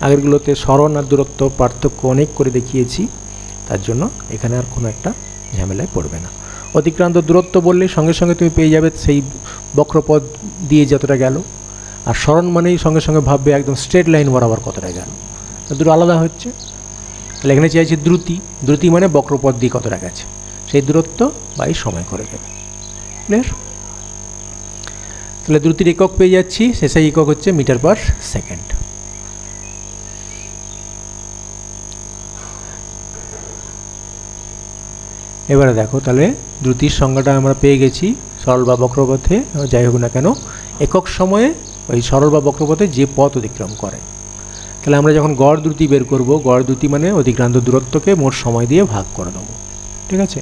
আগেরগুলোতে সরণ আর দূরত্ব পার্থক্য অনেক করে দেখিয়েছি, তার জন্য এখানে আর কোনো একটা ঝামেলায় পড়বে না। অতিক্রান্ত দূরত্ব বললে সঙ্গে সঙ্গে তুমি পেয়ে যাবে সেই বক্রপথ দিয়ে যতটা গেল, আর সরণ মানেই সঙ্গে সঙ্গে ভাববে একদম স্ট্রেট লাইন বরাবর কতটা গেল, দুটো আলাদা হচ্ছে। তাহলে এখানে চাইছি দ্রুতি, দ্রুতি মানে বক্রপথ দিয়ে কতটা গেছে, সেই দূরত্ব বাই সময় করে দেবে। ক্লিয়ার? তাহলে দ্রুতির একক পেয়ে যাচ্ছি, শেষে একক হচ্ছে মিটার পার সেকেন্ড। এবারে দেখো, তাহলে দ্রুতির সংজ্ঞাটা আমরা পেয়ে গেছি, সরল বা বক্রপথে যাই হোক না কেন একক সময়ে ওই সরল বা বক্রপথে যে পথ অতিক্রম করে। তাহলে আমরা যখন গড় দ্রুতি বের করব, গড় দ্রুতি মানে অতিক্রান্ত দূরত্বকে মোট সময় দিয়ে ভাগ করে দেবো। ঠিক আছে,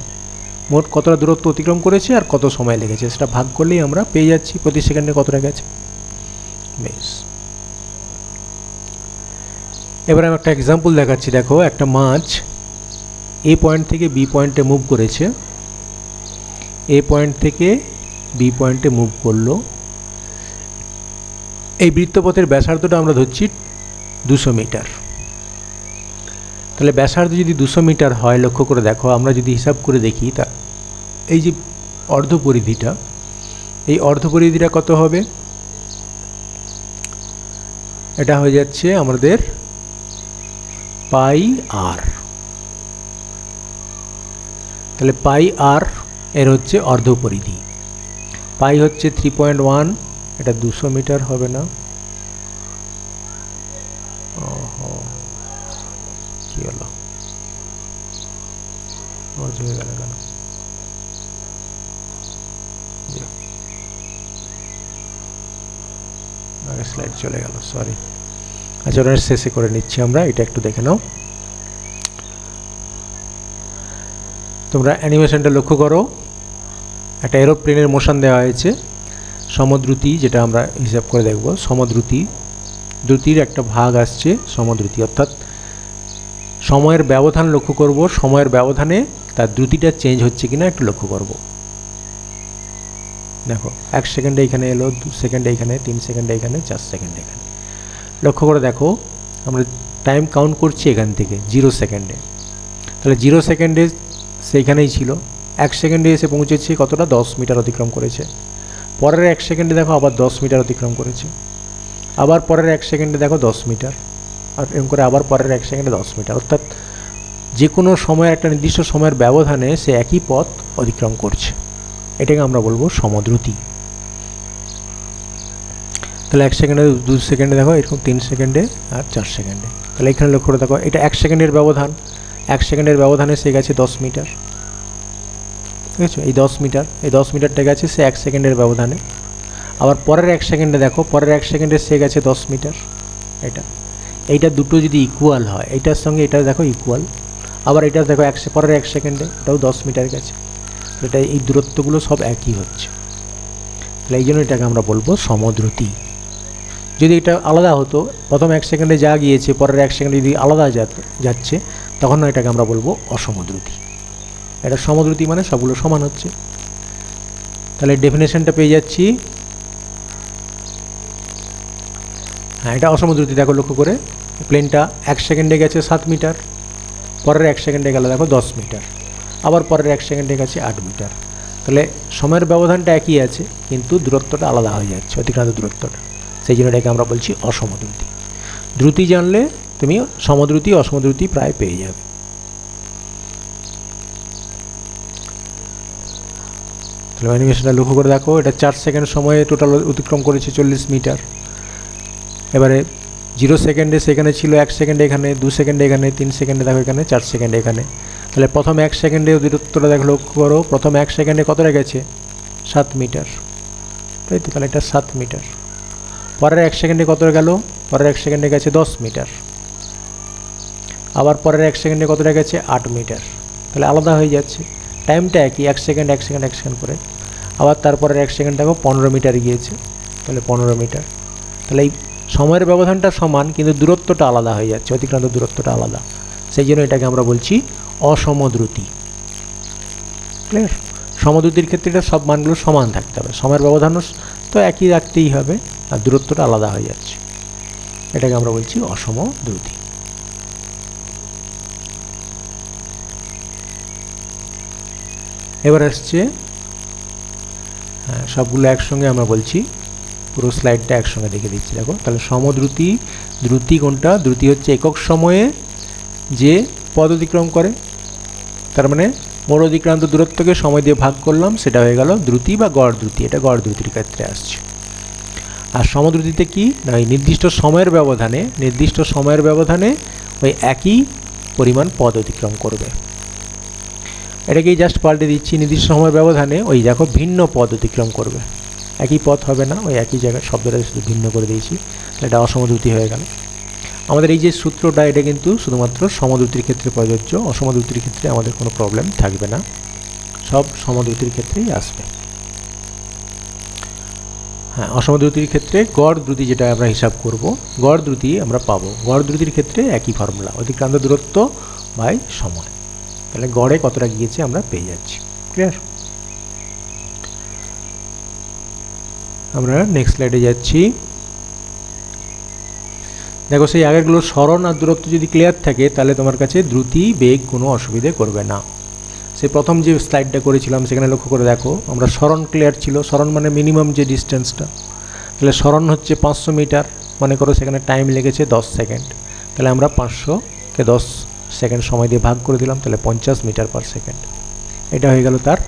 মোট কতটা দূরত্ব অতিক্রম করেছে আর কত সময় লেগেছে সেটা ভাগ করলেই আমরা পেয়ে যাচ্ছি প্রতি সেকেন্ডে কতটা গেছে। বেশ, এবার আমি একটা এক্সাম্পল দেখাচ্ছি। দেখো, একটা মাছ এ পয়েন্ট থেকে বি পয়েন্টে মুভ করেছে, এ পয়েন্ট থেকে বি পয়েন্টে মুভ করলো। এই বৃত্তপথের ব্যাসার্ধটা আমরা ধরছি 200 মিটার। তাহলে ব্যাসার্ধ যদি 200 মিটার হয়, লক্ষ্য করে দেখো, আমরা যদি হিসাব করে দেখি তা এই যে অর্ধপরিধিটা, এই অর্ধপরিধিটা কত হবে, এটা হয়ে যাচ্ছে আমাদের পাই আর। তাহলে পাই আর এর হচ্ছে অর্ধপরিধি, পাই হচ্ছে 3.1, এটা 200 মিটার হবে না, কি হলো, হয়ে গেল কেন, স্লাইড চলে গেল, সরি। আচ্ছা, ওটা শেষে করে নিচ্ছি আমরা, এটা একটু দেখে নাও। তোমরা অ্যানিমেশনটা লক্ষ্য করো, একটা এরোপ্লেনের মোশন দেওয়া হয়েছে, সমদ্রুতি, যেটা আমরা হিসাব করে দেখব। সমদ্রুতি, দ্রুতির একটা ভাগ আসছে সমদ্রুতি, অর্থাৎ সময়ের ব্যবধান লক্ষ্য করব, সময়ের ব্যবধানে তার দ্রুতিটা চেঞ্জ হচ্ছে কিনা একটু লক্ষ্য করব। দেখো, 1 সেকেন্ডে এখানে এলো, 2 সেকেন্ডে এখানে, 3 সেকেন্ডে এখানে, 4 সেকেন্ডে এখানে। লক্ষ্য করে দেখো, আমরা টাইম কাউন্ট করছি এখান থেকে 0 সেকেন্ডে। তাহলে 0 সেকেন্ডে সেইখানেই ছিল, 1 সেকেন্ডে এসে পৌঁছেছে কতটা, 10 মিটার অতিক্রম করেছে। পরের 1 সেকেন্ডে দেখো আবার 10 মিটার অতিক্রম করেছে, আবার পরের 1 সেকেন্ডে দেখো 10 মিটার, আর এরকম করে আবার পরের 1 সেকেন্ডে 10 মিটার। অর্থাৎ যে কোনো সময়ের একটা নির্দিষ্ট সময়ের ব্যবধানে সে একই পথ অতিক্রম করছে, এটাকে আমরা বলবো সমদ্রুতি। তাহলে 1 সেকেন্ডে, 2 সেকেন্ডে দেখো এরকম, 3 সেকেন্ডে আর 4 সেকেন্ডে। তাহলে এখানে লক্ষ্য করে দেখো, এটা 1 সেকেন্ডের ব্যবধান, 1 সেকেন্ডের ব্যবধানে সে গেছে 10 মিটার। ঠিক আছে, এই 10 মিটার, এই 10 মিটারটা গেছে সে 1 সেকেন্ডের ব্যবধানে। আবার পরের 1 সেকেন্ডে দেখো, পরের 1 সেকেন্ডে সে গেছে 10 মিটার। এইটা দুটো যদি ইকুয়াল হয়, এইটার সঙ্গে এটা দেখো ইকুয়াল, আবার এটা দেখো পরের 1 সেকেন্ডে এটাও 10 মিটার গেছে। এটা এই দূরত্বগুলো সব একই হচ্ছে, তাহলে এই জন্য এটাকে আমরা বলবো সমদ্রুতি। যদি এটা আলাদা হতো, প্রথম 1 সেকেন্ডে যা গিয়েছে পরের 1 সেকেন্ডে যদি আলাদা যাচ্ছে, তখন এটাকে আমরা বলবো অসমদ্রুতি। এটা সমদ্রুতি মানে সবগুলো সমান হচ্ছে। তাহলে ডেফিনেশনটা পেয়ে যাচ্ছি। হ্যাঁ, এটা অসমদ্রুতি। দেখো লক্ষ্য করে, প্লেনটা 1 সেকেন্ডে গেছে 7 মিটার, পরের 1 সেকেন্ডে গেলে দেখো 10 মিটার, আবার পরের 1 সেকেন্ডে গেছে 8 মিটার। তাহলে সময়ের ব্যবধানটা একই আছে, কিন্তু দূরত্বটা আলাদা হয়ে যাচ্ছে, অতিক্রান্ত দূরত্বটা। সেই জন্য এটাকে আমরা বলছি অসমদ্রুতি। দ্রুতি জানলে তুমি সমদ্রুতি অসমদ্রুতি প্রায় পেয়ে যাবে। তাহলে অ্যানিমেশনটা লক্ষ্য করে দেখো, এটা 4 সেকেন্ড সময়ে টোটাল অতিক্রম করেছে 40 মিটার। এবারে 0 সেকেন্ডে সেখানে ছিল, 1 সেকেন্ডে এখানে, 2 সেকেন্ডে এখানে, 3 সেকেন্ডে দেখো এখানে, 4 সেকেন্ডে এখানে। তাহলে প্রথম 1 সেকেন্ডে দূরত্বটা দেখো, লক্ষ্য করো, প্রথম 1 সেকেন্ডে কতটা গেছে? 7 মিটার, তাই তো? তাহলে এটা 7 মিটার। পরের 1 সেকেন্ডে কতটা গেল? পরের 1 সেকেন্ডে গেছে 10 মিটার, আবার পরের 1 সেকেন্ডে কতটা গেছে? 8 মিটার। তাহলে আলাদা হয়ে যাচ্ছে, টাইমটা একই, 1 সেকেন্ড 1 সেকেন্ড 1 সেকেন্ড করে। আবার তারপরের 1 সেকেন্ড দেখো 15 মিটার গিয়েছে, তাহলে 15 মিটার। তাহলে এই সময়ের ব্যবধানটা সমান, কিন্তু দূরত্বটা আলাদা হয়ে যাচ্ছে, অতিক্রান্ত দূরত্বটা আলাদা। সেই জন্য এটাকে আমরা বলছি অসমদ্রুতি। ক্লিয়ার? সমদ্রুতির ক্ষেত্রে এটা সব মানগুলো সমান থাকতে হবে, সময়ের ব্যবধানও তো একই রাখতেই হবে, আর দূরত্বটা আলাদা হয়ে যাচ্ছে। এটাকে আমরা বলছি অসমদ্রুতি। এবার আসছে, হ্যাঁ, সবগুলো একসঙ্গে আমরা বলছি, পুরো স্লাইডটা একসঙ্গে দেখে দিচ্ছি। দেখো, তাহলে সমদ্রুতি, দ্রুতি কোনটা? দ্রুতি হচ্ছে একক সময়ে যে পথ অতিক্রম করে, তার মানে মোট অতিক্রান্ত দূরত্বকে সময় দিয়ে ভাগ করলাম, সেটা হয়ে গেল দ্রুতি বা গড় দ্রুতি। এটা গড় দ্রুতির ক্ষেত্রে আসছে। আর সমদ্রুতিতে কি না, এই নির্দিষ্ট সময়ের ব্যবধানে ওই একই পরিমাণ পথ অতিক্রম করবে। এটাকেই জাস্ট পাল্টে দিচ্ছি, নির্দিষ্ট সময়ের ব্যবধানে ওই দেখো ভিন্ন পথ অতিক্রম করবে, একই পথ হবে না, ওই একই জায়গায় শব্দটা শুধু ভিন্ন করে দিয়েছি, এটা অসমদ্রুতি হয়ে গেল। আমাদের এই যে সূত্রটা, এটা কিন্তু শুধুমাত্র সমদ্রুতির ক্ষেত্রে প্রযোজ্য, অসমদ্রুতির ক্ষেত্রে আমাদের কোনো প্রবলেম থাকবে না, সব সমদ্রুতির ক্ষেত্রেই আসবে। হ্যাঁ, অসমদ্রুতির ক্ষেত্রে গড় দ্রুতি যেটা আমরা হিসাব করব, গড় দ্রুতি আমরা পাবো। গড় দ্রুতির ক্ষেত্রে একই ফর্মুলা, অতিক্রান্ত দূরত্ব বাই সময়। তাহলে গড়ে কতটা গিয়েছে আমরা পেয়ে যাচ্ছি। ক্লিয়ার? আমরা নেক্সট স্লাইডে যাচ্ছি। দেখো, সেই আগেরগুলো সরণ আর দূরত্ব যদি ক্লিয়ার থাকে, তাহলে তোমার কাছে দ্রুতি বেগ কোনো অসুবিধে করবে না। সেই প্রথম যে স্লাইডটা করেছিলাম সেখানে লক্ষ্য করে দেখো, আমরা সরণ ক্লিয়ার ছিল, সরণ মানে মিনিমাম যে ডিস্টেন্সটা। তাহলে সরণ হচ্ছে 500 মিটার, মনে করো সেখানে টাইম লেগেছে 10 সেকেন্ড, তাহলে আমরা 500কে 10 সেকেন্ড সময় দিয়ে ভাগ করে দিলাম, তাহলে 50 মিটার পার সেকেন্ড। এটা হয়ে গেল তার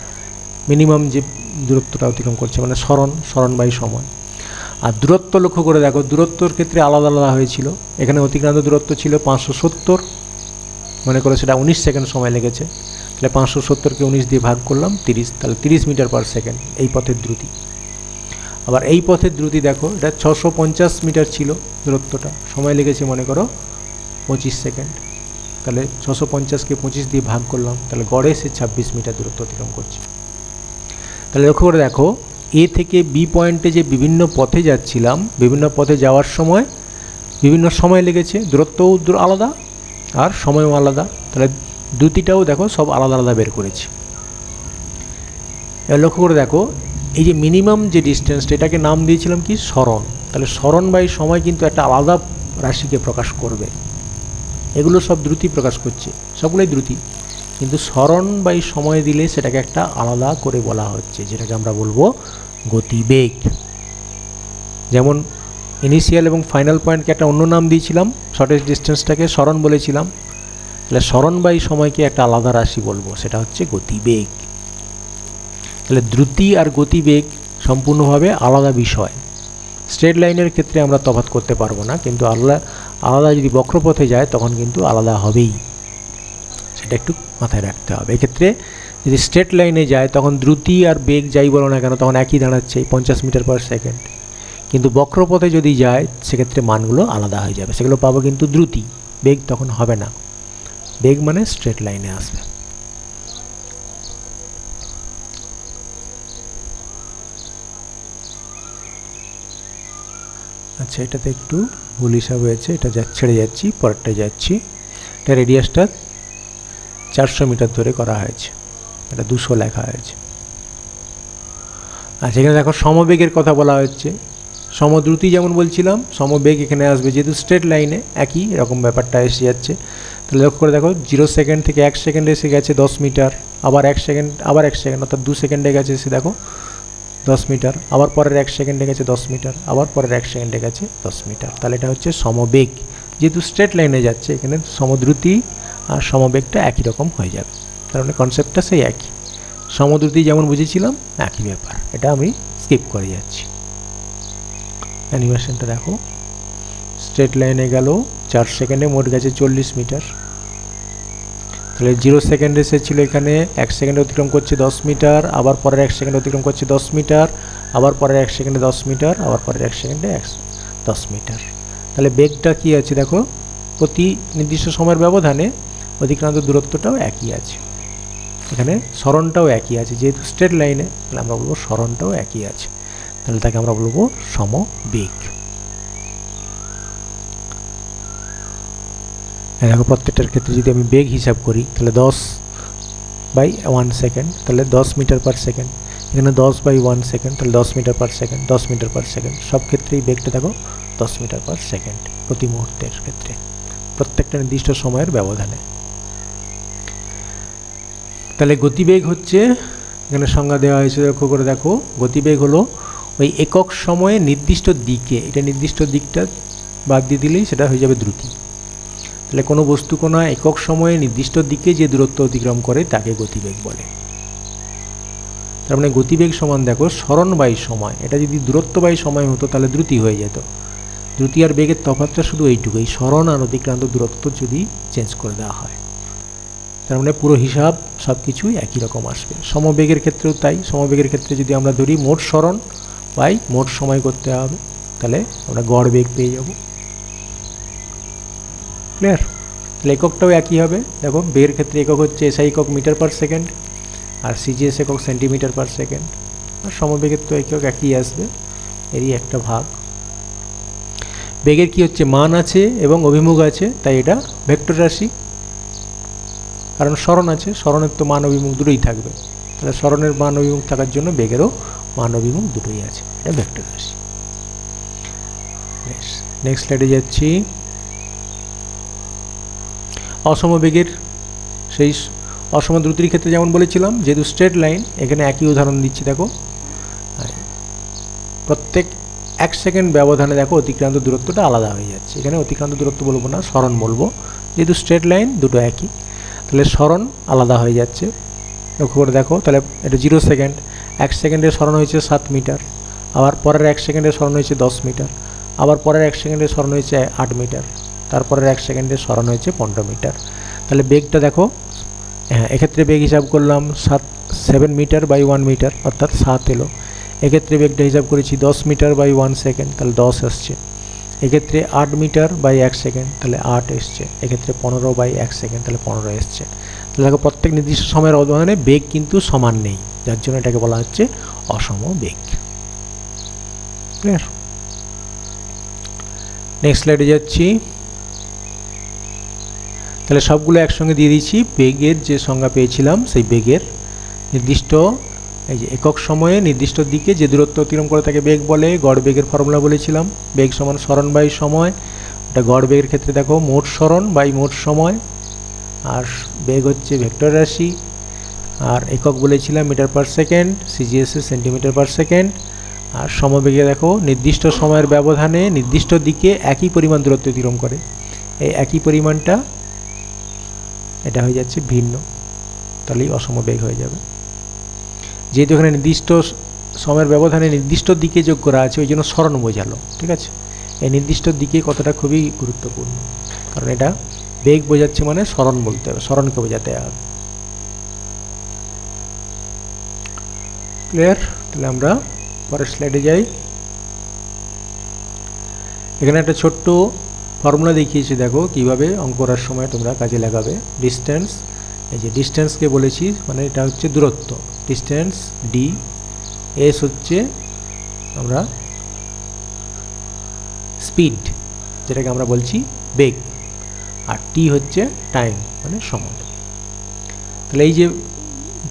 মিনিমাম যে দূরত্বটা অতিক্রম করছে, মানে সরণ বাই সময়। আর দূরত্ব লক্ষ্য করে দেখো, দূরত্বর ক্ষেত্রে আলাদা আলাদা হয়েছিল। এখানে অতিক্রান্ত দূরত্ব ছিল 570, মনে করো সেটা 19 সেকেন্ড সময় লেগেছে, তাহলে 570কে 19 দিয়ে ভাগ করলাম 30, তাহলে 30 মিটার পার সেকেন্ড এই পথের দ্রুতি। আবার এই পথের দ্রুতি দেখো, এটা 650 মিটার ছিল দূরত্বটা, সময় লেগেছে মনে করো 25 সেকেন্ড, তাহলে 650কে 25 দিয়ে ভাগ করলাম, তাহলে গড়ে সে 26 মিটার দূরত্ব অতিক্রম করছে। তাহলে লক্ষ্য করে দেখো, এ থেকে বি পয়েন্টে যে বিভিন্ন পথে যাচ্ছিলাম, বিভিন্ন পথে যাওয়ার সময় বিভিন্ন সময় লেগেছে, দূরত্বও আলাদা আর সময়ও আলাদা, তাহলে দ্রুতিটাও দেখো সব আলাদা আলাদা বের করেছি। এবার লক্ষ্য করে দেখো, এই যে মিনিমাম যে ডিস্টেন্সটা, এটাকে নাম দিয়েছিলাম কি? সরণ। তাহলে সরণ বাই সময় কিন্তু একটা আলাদা রাশিকে প্রকাশ করবে। এগুলো সব দ্রুতি প্রকাশ করছে, সবগুলোই দ্রুতি, কিন্তু সরণ বাই সময় দিলে সেটাকে একটা আলাদা করে বলা হচ্ছে, যেটাকে আমরা বলবো গতিবেগ। যেমন ইনিশিয়াল এবং ফাইনাল পয়েন্টকে একটা অন্য নাম দিয়েছিলাম, শর্টেস্ট ডিস্টেন্সটাকে সরণ বলেছিলাম, তাহলে সরণ বাই সময়কে একটা আলাদা রাশি বলবো, সেটা হচ্ছে গতিবেগ। তাহলে দ্রুতি আর গতিবেগ সম্পূর্ণভাবে আলাদা বিষয়। স্ট্রেট লাইনের ক্ষেত্রে আমরা তফাৎ করতে পারবো না, কিন্তু আলাদা যদি বক্রপথে যায় তখন কিন্তু আলাদা হবেই। এটা একটু মাথায় রাখতে হবে। এক্ষেত্রে যদি স্ট্রেট লাইনে যায় তখন দ্রুতি আর বেগ যাই বলো না কেন তখন একই দাঁড়াচ্ছে 50 মিটার পার সেকেন্ড, কিন্তু বক্রপথে যদি যায় সেক্ষেত্রে মানগুলো আলাদা হয়ে যাবে, সেগুলো পাবো কিন্তু দ্রুতি, বেগ তখন হবে না, বেগ মানে স্ট্রেট লাইনে আসবে। আচ্ছা, এটাতে একটু ভুল হিসাব হয়েছে, এটা ছেড়ে যাচ্ছি, পরেরটায় যাচ্ছি। এটা রেডিয়াসটা 400 মিটার ধরে করা হয়েছে, এটা 200 লেখা হয়েছে। আচ্ছা, এখানে দেখো সমবেগের কথা বলা হচ্ছে, সমদ্রুতি যেমন বলছিলাম সমবেগ এখানে আসবে, যেহেতু স্ট্রেট লাইনে একই রকম ব্যাপারটা এসে যাচ্ছে। তাহলে লক্ষ্য করে দেখো 0 সেকেন্ড থেকে 1 সেকেন্ডে এসে গেছে 10 মিটার, আবার 1 সেকেন্ড, আবার 1 সেকেন্ড, অর্থাৎ 2 সেকেন্ডে গেছে এসে দেখো 10 মিটার, আবার পরের 1 সেকেন্ডে গেছে 10 মিটার, আবার পরের 1 সেকেন্ডে গেছে 10 মিটার। তাহলে এটা হচ্ছে সমবেগ, যেহেতু স্ট্রেট লাইনে যাচ্ছে এখানে সমদ্রুতি আর সমবেগটা একই রকম হয়ে যাবে, তার মানে কনসেপ্টটা সেই একই। সমদ্রুতি যেমন বুঝেছিলাম একই ব্যাপার, এটা আমি স্কিপ করে যাচ্ছি। অ্যানিমেশনটা দেখো, স্ট্রেট লাইনে গেল 4 সেকেন্ডে, মোট গেছে 40 মিটার। তাহলে 0 সেকেন্ডে এসেছিলো এখানে, 1 সেকেন্ডে অতিক্রম করছে 10 মিটার, আবার পরের 1 সেকেন্ডে অতিক্রম করছে 10 মিটার, আবার পরের 1 সেকেন্ডে 10 মিটার, আবার পরের 1 সেকেন্ডে 10 মিটার। তাহলে বেগটা কি আছে দেখো, প্রতি নির্দিষ্ট সময়ের ব্যবধানে অতিক্রান্ত দূরত্বটাও একই আছে, এখানে সরণটাও একই আছে, যেহেতু স্ট্রেট লাইনে তাহলে আমরা বলবো সরণটাও একই আছে, তাহলে তাকে আমরা বলবো সমবেগ। দেখো প্রত্যেকটার ক্ষেত্রে যদি আমি বেগ হিসাব করি তাহলে 10/1 সেকেন্ড, তাহলে 10 মিটার পার সেকেন্ড, এখানে 10/1 সেকেন্ড, তাহলে 10 metre per second, 10 metre per second, সব ক্ষেত্রেই বেগটা দেখো 10 মিটার পার সেকেন্ড প্রতি মুহূর্তের ক্ষেত্রে, প্রত্যেকটা নির্দিষ্ট সময়ের ব্যবধানে। তাহলে গতিবেগ হচ্ছে, এখানে সংজ্ঞা দেওয়া হয়েছে লক্ষ্য করে দেখো, গতিবেগ হলো ওই একক সময়ে নির্দিষ্ট দিকে, এটা নির্দিষ্ট দিকটা বাদ দিয়ে দিলেই সেটা হয়ে যাবে দ্রুতি। তাহলে কোনো বস্তুকণা একক সময়ে নির্দিষ্ট দিকে যে দূরত্ব অতিক্রম করে তাকে গতিবেগ বলে। তার মানে গতিবেগ সমান দেখো সরণ বাই সময়, এটা যদি দূরত্ব বাই সময় হতো তাহলে দ্রুতি হয়ে যেত। দ্রুতি আর বেগের তফাৎটা শুধু এইটুকু, এই সরণ আর অতিক্রান্ত দূরত্ব যদি চেঞ্জ করে দেওয়া হয়, তার মানে পুরো হিসাব সব কিছুই একই রকম আসবে। সমবেগের ক্ষেত্রেও তাই, সমবেগের ক্ষেত্রে যদি আমরা ধরি মোট সরণ বাই মোট সময় করতে হবে, তাহলে আমরা গড় বেগ পেয়ে যাব। ক্লিয়ার? তাহলে এককটাও একই হবে, দেখো বেগের ক্ষেত্রে একক হচ্ছে এসআই একক মিটার পার সেকেন্ড, আর সিজিএস একক সেন্টিমিটার পার সেকেন্ড, আর সমবেগের তো একক একই আসবে, এরই একটা ভাগ। বেগের কি হচ্ছে মান আছে এবং অভিমুখ আছে, তাই এটা ভেক্টর রাশি, কারণ সরণ আছে, সরণের তো মান অভিমুখ দুটোই থাকবে, তাহলে সরণের মান অভিমুখ থাকার জন্য বেগেরও মান অভিমুখ দুটোই আছে, এটা ভেক্টর রাশি। নেক্সট স্লাইডে যাচ্ছি। অসমবেগের সেই অসম দ্রুতির ক্ষেত্রে যেমন বলেছিলাম, যেহেতু স্ট্রেট লাইন এখানে একই উদাহরণ দিচ্ছি দেখো, প্রত্যেক 1 সেকেন্ড ব্যবধানে দেখো অতিক্রান্ত দূরত্বটা আলাদা হয়ে যাচ্ছে, এখানে অতিক্রান্ত দূরত্ব বলবো না, সরণ বলবো, যেহেতু স্ট্রেট লাইন দুটো একই, তাহলে সরণ আলাদা হয়ে যাচ্ছে। লক্ষ্য করে দেখো, তাহলে এটা 0 সেকেন্ড, 1 সেকেন্ডের সরণ হয়েছে 7 মিটার, আবার পরের 1 সেকেন্ডের সরণ হয়েছে 10 মিটার, আবার পরের 1 সেকেন্ডের সরণ হয়েছে 8 মিটার, তারপরের 1 সেকেন্ডের সরণ হয়েছে 15 মিটার। তাহলে বেগটা দেখো, হ্যাঁ এক্ষেত্রে বেগ হিসাব করলাম 7 মিটার বাই 1 মিটার, অর্থাৎ 7 এলো। এক্ষেত্রে বেগটা হিসাব করেছি 10 মিটার বাই 1 সেকেন্ড, তাহলে 10 আসছে। এক্ষেত্রে 8 মিটার বাই 1 সেকেন্ড, তাহলে 8 এসছে। এক্ষেত্রে 15 বাই 1 সেকেন্ড, তাহলে 15 এসছে। তাহলে দেখো প্রত্যেক নির্দিষ্ট সময়ের ব্যবধানে বেগ কিন্তু সমান নেই, যার জন্য এটাকে বলা হচ্ছে অসম বেগ। ক্লিয়ার? নেক্সট স্লাইডে যাচ্ছি। তাহলে সবগুলো একসঙ্গে দিয়ে দিচ্ছি, বেগের যে সংজ্ঞা পেয়েছিলাম সেই বেগের নির্দিষ্ট এই যে একক সময়ে নির্দিষ্ট দিকে যে দূরত্ব অতিক্রম করে তাকে বেগ বলে। গড় বেগের ফর্মুলা বলেছিলাম, বেগ সমান সরণ বাই সময়, এটা গড় বেগের ক্ষেত্রে দেখো মোট সরণ বাই মোট সময়, আর বেগ হচ্ছে ভেক্টর রাশি, আর একক বলেছিলাম মিটার পার সেকেন্ড, সিজিএসএ সেন্টিমিটার পার সেকেন্ড, আর সমবেগে দেখো নির্দিষ্ট সময়ের ব্যবধানে নির্দিষ্ট দিকে একই পরিমাণ দূরত্ব অতিক্রম করে, এই একই পরিমাণটা এটা হয়ে যাচ্ছে ভিন্ন, তাহলেই অসম বেগ হয়ে যাবে। যেহেতু এখানে নির্দিষ্ট সময়ের ব্যবধানে নির্দিষ্ট দিকে যোগ করা আছে, ওই জন্য সরণ বোঝালো, ঠিক আছে। এই নির্দিষ্ট দিকে কথাটা খুবই গুরুত্বপূর্ণ, কারণ এটা বেগ বোঝাচ্ছে মানে সরণ বলতে হবে, সরণকে বোঝাতে হবে। ক্লিয়ার? তাহলে আমরা পরের স্লাইডে যাই। এখানে একটা ছোট্ট ফর্মুলা দেখিয়েছি, দেখো কিভাবে অঙ্ক করার সময় তোমরা কাজে লাগাবে। ডিস্টেন্স, এই যে ডিস্টেন্সকে বলেছি মানে এটা হচ্ছে দূরত্ব, ডিস্টেন্স ডি, এস হচ্ছে আমরা স্পিড যেটাকে আমরা বলছি বেগ, আর টি হচ্ছে টাইম মানে সময়। তাহলে এই যে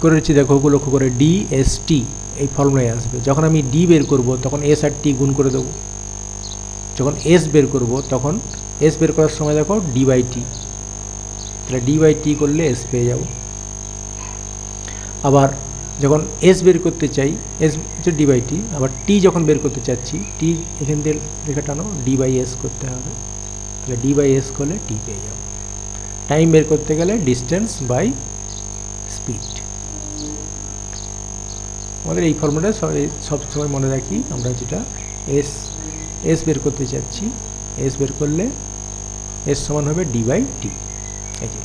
করেছি দেখো, লক্ষ্য করে ডি এস টি এই ফর্মুলায় আসবে। যখন আমি ডি বের করব তখন এস আর টি গুণ করে দেবো, যখন এস বের করব তখন এস বের করার সময় দেখো ডি বাই টি, তাহলে ডি বাই টি করলে এস পেয়ে যাব। আবার যখন এস বের করতে চাই, এস হচ্ছে ডি বাই টি, আবার টি যখন বের করতে চাচ্ছি, টি এখান দিয়ে রেখা টানো, ডি বাই এস করতে হবে, তাহলে ডি বাই এস করলে টি পেয়ে যাব। টাইম বের করতে গেলে ডিস্টেন্স বাই স্পিড। আমাদের এই ফর্মুলা সবসময় মনে রাখি, আমরা যেটা এস বের করতে চাচ্ছি, এস বের করলে এস সমান হবে ডি বাই টি। এই যে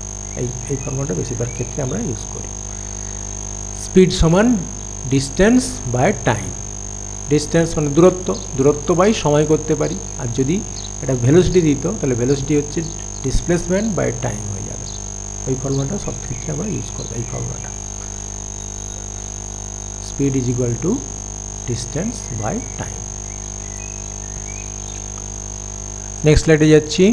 এই ফর্মুলাটা বেশিরভাগ ক্ষেত্রে আমরা ইউজ করি। স্পিড সমান ডিস্টেন্স বাই টাইম, ডিস্টেন্স মানে দূরত্ব, দূরত্ব বাই সময় করতে পারি, আর যদি এটা ভেলোসিটি দিত তাহলে ভেলোসিটি হচ্ছে ডিসপ্লেসমেন্ট বাই টাইম হয়ে যাবে। ওই ফর্মুলাটা সব ক্ষেত্রে আমরা ইউজ করবো, এই ফর্মুলাটা। Speed is equal to distance by time. Next স্লাইডে যাচ্ছি।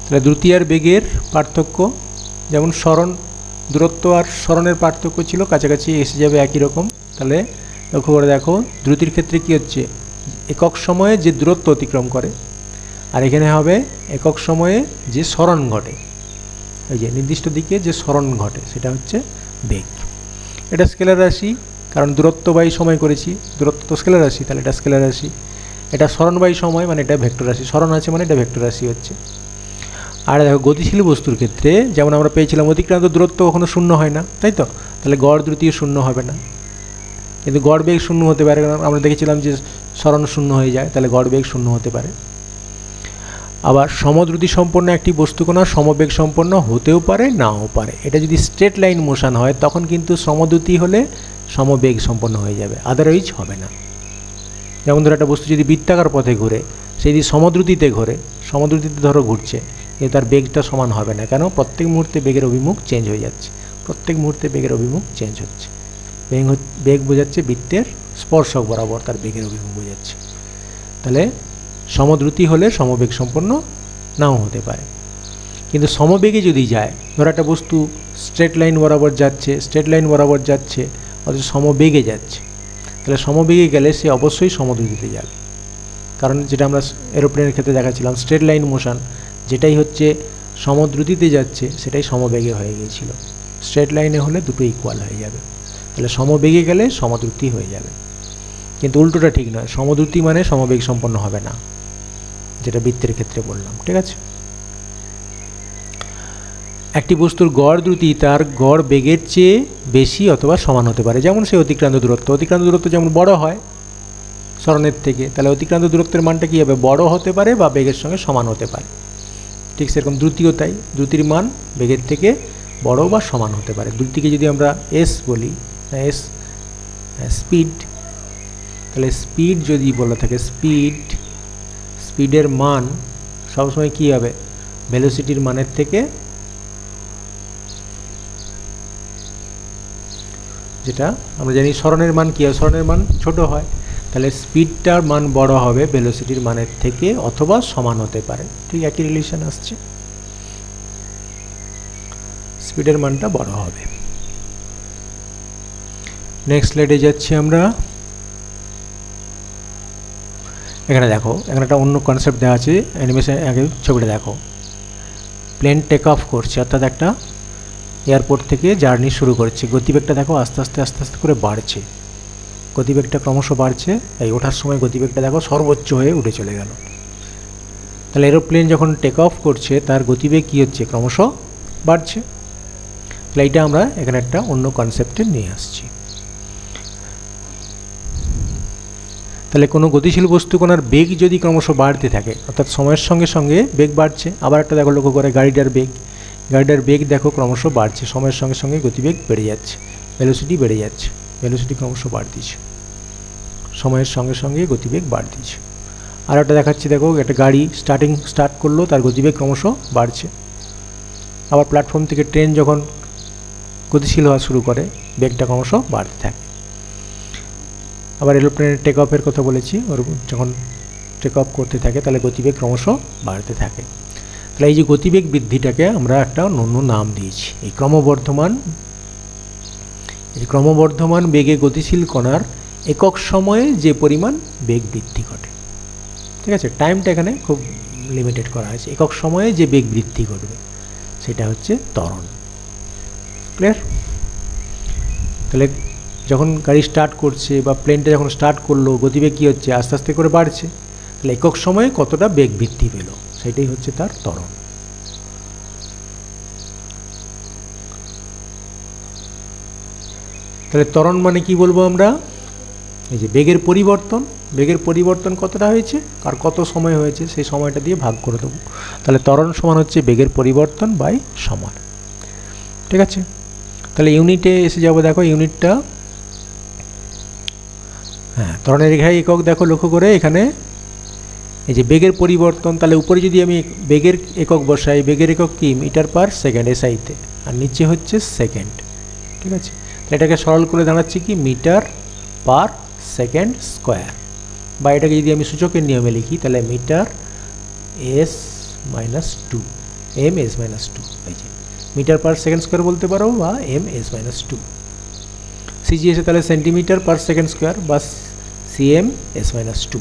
তাহলে দ্রুতি আর বেগের পার্থক্য, যেমন সরণ, দূরত্ব আর সরণের পার্থক্য ছিল, কাছাকাছি এসে যাবে একই রকম। তাহলে লক্ষ্য করে দেখো, দ্রুতির ক্ষেত্রে কি হচ্ছে, একক সময়ে যে দূরত্ব অতিক্রম করে, আর এখানে হবে একক সময়ে যে সরণ ঘটে, এই যে নির্দিষ্ট দিকে যে সরণ ঘটে সেটা হচ্ছে বেগ। এটা স্কেলার রাশি, কারণ দূরত্ব বাই সময় করেছি, দূরত্ব তো স্কেলার রাশি, তাহলে এটা স্কেলার রাশি। এটা সরণ বাই সময় মানে এটা ভেক্টর রাশি, সরণ আছে মানে এটা ভেক্টর রাশি হচ্ছে। আর দেখো গতিশীল বস্তুর ক্ষেত্রে যেমন আমরা পেয়েছিলাম অতিক্রান্ত দূরত্ব কখনো শূন্য হয় না, তাই তো? তাহলে গড় দ্রুতিও শূন্য হবে না, কিন্তু গড় বেগ শূন্য হতে পারে, কারণ আমরা দেখেছিলাম যে সরণ শূন্য হয়ে যায়, তাহলে গড় বেগ শূন্য হতে পারে। আবার সমদ্রুতি সম্পন্ন একটি বস্তুকণা সমবেগ সম্পন্ন হতেও পারে, নাও পারে। এটা যদি স্ট্রেট লাইন মোশন হয় তখন কিন্তু সমদ্রুতি হলে সমবেগ সম্পন্ন হয়ে যাবে, আদারওয়াইজ হবে না। যেমন ধরো একটা বস্তু যদি বৃত্তাকার পথে ঘুরে, সে যদি সমদ্রুতিতে ঘোরে, সমদ্রুতিতে ধরো ঘুরছে, কিন্তু তার বেগটা সমান হবে না, কেন? প্রত্যেক মুহূর্তে বেগের অভিমুখ চেঞ্জ হয়ে যাচ্ছে, প্রত্যেক মুহূর্তে বেগের অভিমুখ চেঞ্জ হচ্ছে। বেগ বোঝাচ্ছে বৃত্তের স্পর্শক বরাবর তার বেগের অভিমুখ বোঝাচ্ছে। তাহলে সমদ্রুতি হলে সমবেগ সম্পন্ন নাও হতে পারে, কিন্তু সমবেগে যদি যায়, ধরো একটা বস্তু স্ট্রেট লাইন বরাবর যাচ্ছে, স্ট্রেট লাইন বরাবর যাচ্ছে অথচ সমবেগে যাচ্ছে, তাহলে সমবেগে গেলে সে অবশ্যই সমদ্রুতিতে যাবে, কারণ যেটা আমরা এরোপ্লেনের ক্ষেত্রে দেখাচ্ছিলাম স্ট্রেট লাইন মোশন, যেটাই হচ্ছে সমদ্রুতিতে যাচ্ছে সেটাই সমবেগে হয়ে গিয়েছিল। স্ট্রেট লাইনে হলে দুটো ইকুয়াল হয়ে যাবে, তাহলে সমবেগে গেলে সমদ্রুতি হয়ে যাবে। কিন্তু উল্টোটা ঠিক নয়, সমদ্রুতি মানে সমবেগ সম্পন্ন হবে না, যেটা বৃত্তের ক্ষেত্রে বললাম, ঠিক আছে? একটি বস্তুর গড় দ্রুতি তার গড় বেগের চেয়ে বেশি অথবা সমান হতে পারে, যেমন সে অতিক্রান্ত দূরত্ব, অতিক্রান্ত দূরত্ব যেমন বড় হয় সরণের থেকে, তাহলে অতিক্রান্ত দূরত্বের মানটা কী হবে, বড় হতে পারে বা বেগের সঙ্গে সমান হতে পারে। ঠিক সেরকম দ্রুতিও তাই, দ্রুতির মান বেগের থেকে বড় বা সমান হতে পারে। দ্রুতিকে যদি আমরা এস বলি, এস স্পিড, তাহলে স্পিড যদি বলা থাকে, স্পিডের মান সবসময় কী হবে, ভেলোসিটির মানের থেকে, যেটা আমরা জানি সরণের মান কী হয়, সরণের মান ছোট হয়, তাহলে স্পিডটার মান বড় হবে ভেলোসিটির মানের থেকে অথবা সমান হতে পারে। ঠিক একই রিলেশন আসছে, স্পিডের মানটা বড় হবে। নেক্সট স্লাইডে যাচ্ছি আমরা। এখানে দেখো, এখানে একটা অন্য কনসেপ্ট দেওয়া আছে, অ্যানিমেশন আগে ছবিটা দেখো, প্লেন টেক অফ করছে, অর্থাৎ একটা এয়ারপোর্ট থেকে জার্নি শুরু করছে, গতিবেগটা দেখো আস্তে আস্তে আস্তে আস্তে করে বাড়ছে, গতিবেগটা ক্রমশ বাড়ছে, এই ওঠার সময় গতিবেগটা দেখো সর্বোচ্চ হয়ে উঠে চলে গেল। তাহলে এরোপ্লেন যখন টেক অফ করছে তার গতিবেগ কী হচ্ছে, ক্রমশ বাড়ছে। তাহলে এইটা আমরা এখানে একটা অন্য কনসেপ্টে নিয়ে আসছি। তাহলে কোনো গতিশীল বস্তু কণার বেগ যদি ক্রমশ বাড়তে থাকে, অর্থাৎ সময়ের সঙ্গে সঙ্গে বেগ বাড়ছে। আবার একটা দেখো লক্ষ্য করে গাড়িটার বেগ দেখো ক্রমশ বাড়ছে, সময়ের সঙ্গে সঙ্গে গতিবেগ বেড়ে যাচ্ছে, ভেলোসিটি বেড়ে যাচ্ছে, ভেলোসিটি ক্রমশ বাড়তিছে, সময়ের সঙ্গে সঙ্গে গতিবেগ বাড়তিছে। আর একটা দেখাচ্ছি দেখো, একটা গাড়ি স্টার্ট করলো, তার গতিবেগ ক্রমশ বাড়ছে। আবার প্ল্যাটফর্ম থেকে ট্রেন যখন গতিশীল হওয়া শুরু করে, বেগটা ক্রমশ বাড়তে থাকে। আবার এরোপ্লেনের টেক অফের কথা বলেছি, ওর যখন টেক অফ করতে থাকে তাহলে গতিবেগ ক্রমশ বাড়তে থাকে। তাহলে এই যে গতিবেগ বৃদ্ধিটাকে আমরা একটা অন্য নাম দিয়েছি, এই ক্রমবর্ধমান বেগে গতিশীল কণার একক সময়ে যে পরিমাণ বেগ বৃদ্ধি ঘটে। ঠিক আছে, টাইমটা এখানে খুব লিমিটেড করা হয়েছে, একক সময়ে যে বেগ বৃদ্ধি ঘটবে সেটা হচ্ছে ত্বরণ। ক্লিয়ার? তাহলে যখন গাড়ি স্টার্ট করছে বা প্লেনটা যখন স্টার্ট করলো, গতিবেগ কী হচ্ছে, আস্তে আস্তে করে বাড়ছে। তাহলে একক সময়ে কতটা বেগ বৃদ্ধি পেল, সেটাই হচ্ছে তার ত্বরণ। তাহলে ত্বরণ মানে কি বলবো আমরা, এই যে বেগের পরিবর্তন কতটা হয়েছে আর কত সময় হয়েছে সেই সময়টা দিয়ে ভাগ করে দেবো। তাহলে ত্বরণ সমান হচ্ছে বেগের পরিবর্তন বাই সময়। ঠিক আছে, তাহলে ইউনিটে এসে যাবো। দেখো ইউনিটটা, হ্যাঁ, ত্বরণের একক দেখো লক্ষ্য করে এখানে এই যে বেগের পরিবর্তন, তাহলে উপরে যদি আমি বেগের একক বসাই, বেগের একক কি মিটার পার সেকেন্ড এসআইতে, আর নিচে হচ্ছে সেকেন্ড। ঠিক আছে, তাহলে এটাকে সরল করে দাঁড়াচ্ছি কি মিটার পার সেকেন্ড স্কোয়ার, বা এটাকে যদি আমি সূচকের নিয়মে লিখি তাহলে metre S minus two, M S minus two. এই যে মিটার পার সেকেন্ড স্কোয়ার বলতে পারো, বা এম এস মাইনাস টু। সিজিএসে তাহলে সেন্টিমিটার পার সেকেন্ড স্কোয়ার বা সিএম এস মাইনাস টু।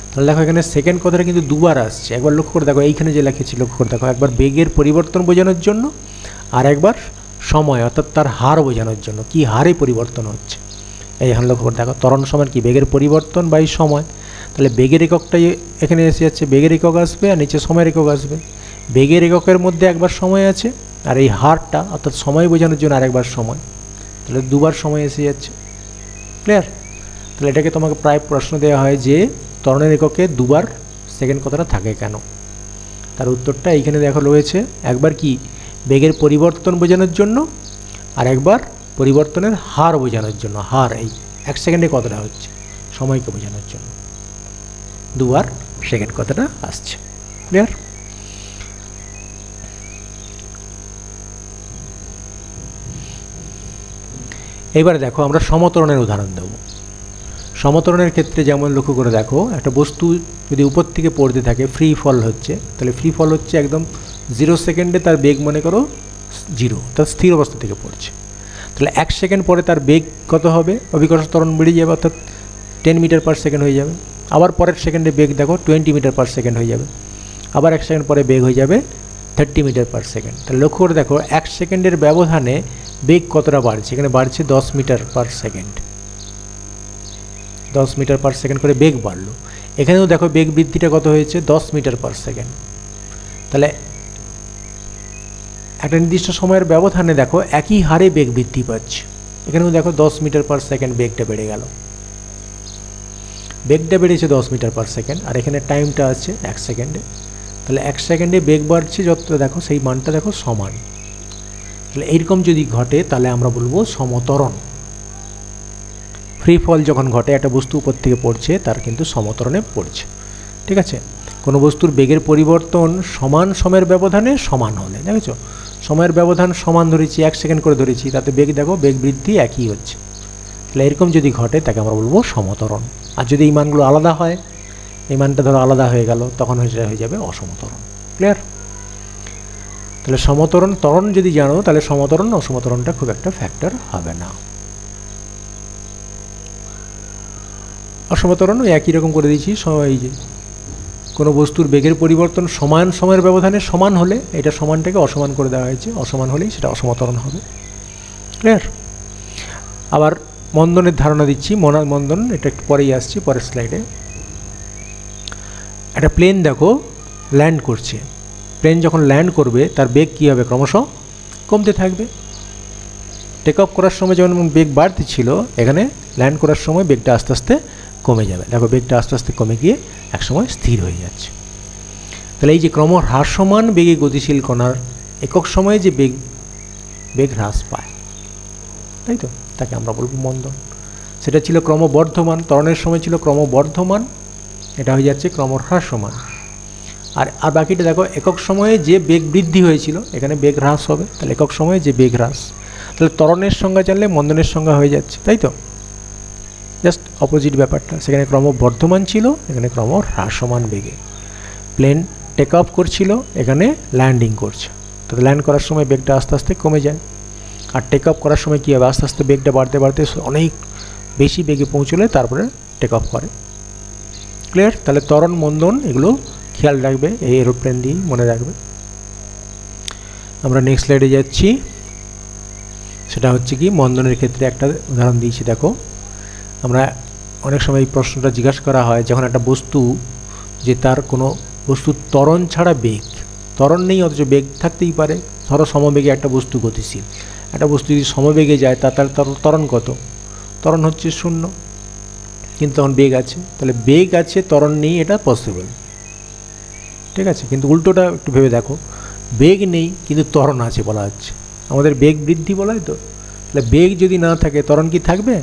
তাহলে দেখো এখানে সেকেন্ড কথাটা কিন্তু দুবার আসছে, একবার লক্ষ্য করে দেখো, এইখানে যে লিখেছি লক্ষ্য করে দেখো, একবার বেগের পরিবর্তন বোঝানোর জন্য আর একবার সময় অর্থাৎ তার হার বোঝানোর জন্য, কি হারে পরিবর্তন হচ্ছে। এই এখন লক্ষ্য করে দেখো, ত্বরণ সমান কি বেগের পরিবর্তন বাই সময়। তাহলে বেগের এককটাই এখানে এসে যাচ্ছে, বেগের একক আসবে আর নিচে সময়ের একক আসবে। বেগের এককের মধ্যে একবার সময় আছে, আর এই হারটা অর্থাৎ সময় বোঝানোর জন্য আরেকবার সময়, তাহলে দুবার সময় এসে যাচ্ছে। ক্লিয়ার? তাহলে এটাকে তোমাকে প্রায় প্রশ্ন দেওয়া হয় যে ত্বরণের এককে দুবার সেকেন্ড কথাটা থাকে কেন, তার উত্তরটা এইখানে দেখো রয়েছে। একবার কি বেগের পরিবর্তন বোঝানোর জন্য, আর একবার পরিবর্তনের হার বোঝানোর জন্য। হার এই এক সেকেন্ডে কতটা হচ্ছে, সময়কে বোঝানোর জন্য দুবার সেকেন্ড কথাটা আসছে। ক্লিয়ার? এবারে দেখো আমরা সমত্বরণের উদাহরণ দেব। সমত্বরণের ক্ষেত্রে যেমন লক্ষ্য করে দেখো, একটা বস্তু যদি উপর থেকে পড়তে থাকে, ফ্রি ফল হচ্ছে, তাহলে ফ্রি ফল হচ্ছে একদম 0 সেকেন্ডে তার বেগ মনে করো 0, তার স্থির অবস্থা থেকে পড়ছে। তাহলে 1 সেকেন্ড পরে তার বেগ কত হবে, অভিকর্ষ ত্বরণ বেড়ে যাবে, অর্থাৎ 10 মিটার পার সেকেন্ড হয়ে যাবে। আবার পরের সেকেন্ডে বেগ দেখো 20 মিটার পার সেকেন্ড হয়ে যাবে। আবার 1 সেকেন্ড পরে বেগ হয়ে যাবে 30 মিটার পার সেকেন্ড। তাহলে লক্ষ্য করে দেখো 1 সেকেন্ডের ব্যবধানে বেগ কতটা বাড়ছে, এখানে বাড়ছে 10 metre per second, 10 metre per second করে বেগ বাড়লো। এখানেও দেখো বেগ বৃদ্ধিটা কত হয়েছে, 10 মিটার পার সেকেন্ড। তাহলে একটা নির্দিষ্ট সময়ের ব্যবধানে দেখো একই হারে বেগ বৃদ্ধি পাচ্ছে। এখানেও দেখো 10 মিটার পার সেকেন্ড বেগটা বেড়ে গেল, বেগটা বেড়েছে 10 মিটার পার সেকেন্ড, আর এখানে টাইমটা আছে 1 সেকেন্ডে। তাহলে 1 সেকেন্ডে বেগ বাড়ছে যত দেখো সেই মানটা দেখো সমান। তাহলে এইরকম যদি ঘটে তাহলে আমরা বলবো সমত্বরণ। ফ্রি ফল যখন ঘটে, একটা বস্তু উপর থেকে পড়ছে, তার কিন্তু সমত্বরণে পড়ছে। ঠিক আছে, কোনো বস্তুর বেগের পরিবর্তন সমান সময়ের ব্যবধানে সমান হলে, দেখেছো সময়ের ব্যবধান সমান ধরেছি, 1 সেকেন্ড করে ধরেছি, তাতে বেগ দেখো বেগ বৃদ্ধি একই হচ্ছে। তাহলে এরকম যদি ঘটে তাকে আমরা বলবো সমত্বরণ। আর যদি এই মানগুলো আলাদা হয়, এই মানটা ধরো আলাদা হয়ে গেল, তখন হয়ে যাবে অসমত্বরণ। ক্লিয়ার? তাহলে সমত্বরণ ত্বরণ যদি জানো, তাহলে সমত্বরণ অসমত্বরণটা খুব একটা ফ্যাক্টর হবে না। অসমত্বরণও একই রকম করে দিয়েছি। এই যে কোনো বস্তুর বেগের পরিবর্তন সমান সময়ের ব্যবধানে সমান হলে, এটা সমানটাকে অসমান করে দেওয়া হয়েছে, অসমান হলেই সেটা অসমত্বরণ হবে। ক্লিয়ার? আবার মন্দনের ধারণা দিচ্ছি, মন্দন এটা একটু পরেই আসছি, পরের স্লাইডে। একটা প্লেন দেখো ল্যান্ড করছে, প্লেন যখন ল্যান্ড করবে তার বেগ কী হবে, ক্রমশ কমতে থাকবে। টেক অফ করার সময় যেমন বেগ বাড়তি ছিল, এখানে ল্যান্ড করার সময় বেগটা আস্তে আস্তে কমে যাবে। দেখো বেগটা আস্তে আস্তে কমে গিয়ে একসময় স্থির হয়ে যাচ্ছে। তাহলে এই যে ক্রমহ্রাসমান বেগে গতিশীল কণার একক সময়ে যে বেগ হ্রাস পায়, তাই তো, তাকে আমরা বলবো মন্দন। সেটা ছিল ক্রমবর্ধমান, ত্বরণের সময় ছিল ক্রমবর্ধমান, এটা হয়ে যাচ্ছে ক্রমহ্রাসমান। আর বাকিটা দেখো একক সময়ে যে বেগ বৃদ্ধি হয়েছিল, এখানে বেগ হ্রাস হবে, তাহলে একক সময়ে যে বেগ হ্রাস। তাহলে ত্বরণের সংজ্ঞা জানলে মন্দনের সংজ্ঞা হয়ে যাচ্ছে, তাই তো, জাস্ট অপোজিট ব্যাপারটা। সেখানে ক্রমবর্ধমান ছিল, এখানে ক্রমহ্রাসমান বেগে। প্লেন টেক অফ করছিল, এখানে ল্যান্ডিং করছে, তো ল্যান্ড করার সময় বেগটা আস্তে আস্তে কমে যায়। আর টেক অফ করার সময় কী হবে, আস্তে আস্তে বেগটা বাড়তে বাড়তে অনেক বেশি বেগে পৌঁছলে তারপরে টেক অফ করে। ক্লিয়ার? তাহলে ত্বরণ মন্দন এগুলো খেয়াল রাখবে, এই এরোপ্লেন দিয়েই মনে রাখবে। আমরা নেক্সট স্লাইডে যাচ্ছি। সেটা হচ্ছে কি, মন্দনের ক্ষেত্রে একটা উদাহরণ দিয়েছি। দেখো আমরা অনেক সময় এই প্রশ্নটা জিজ্ঞাসা করা হয়, যখন একটা বস্তু, যে তার কোনো বস্তুর ত্বরণ ছাড়া বেগ, ত্বরণ নেই অথচ বেগ থাকতেই পারে। ধরো সমবেগে একটা বস্তু গতিশীল, একটা বস্তু যদি সমবেগে যায় তার ত্বরণ কত? ত্বরণ হচ্ছে 0, কিন্তু তখন বেগ আছে। তাহলে বেগ আছে, ত্বরণ নেই, এটা পসিবল, ঠিক আছে। কিন্তু উল্টোটা একটু ভেবে দেখো, বেগ নেই কিন্তু ত্বরণ আছে বলা হচ্ছে, আমাদের বেগ বৃদ্ধি বলা হয় তো। তাহলে বেগ যদি না থাকে ত্বরণ কি থাকবে?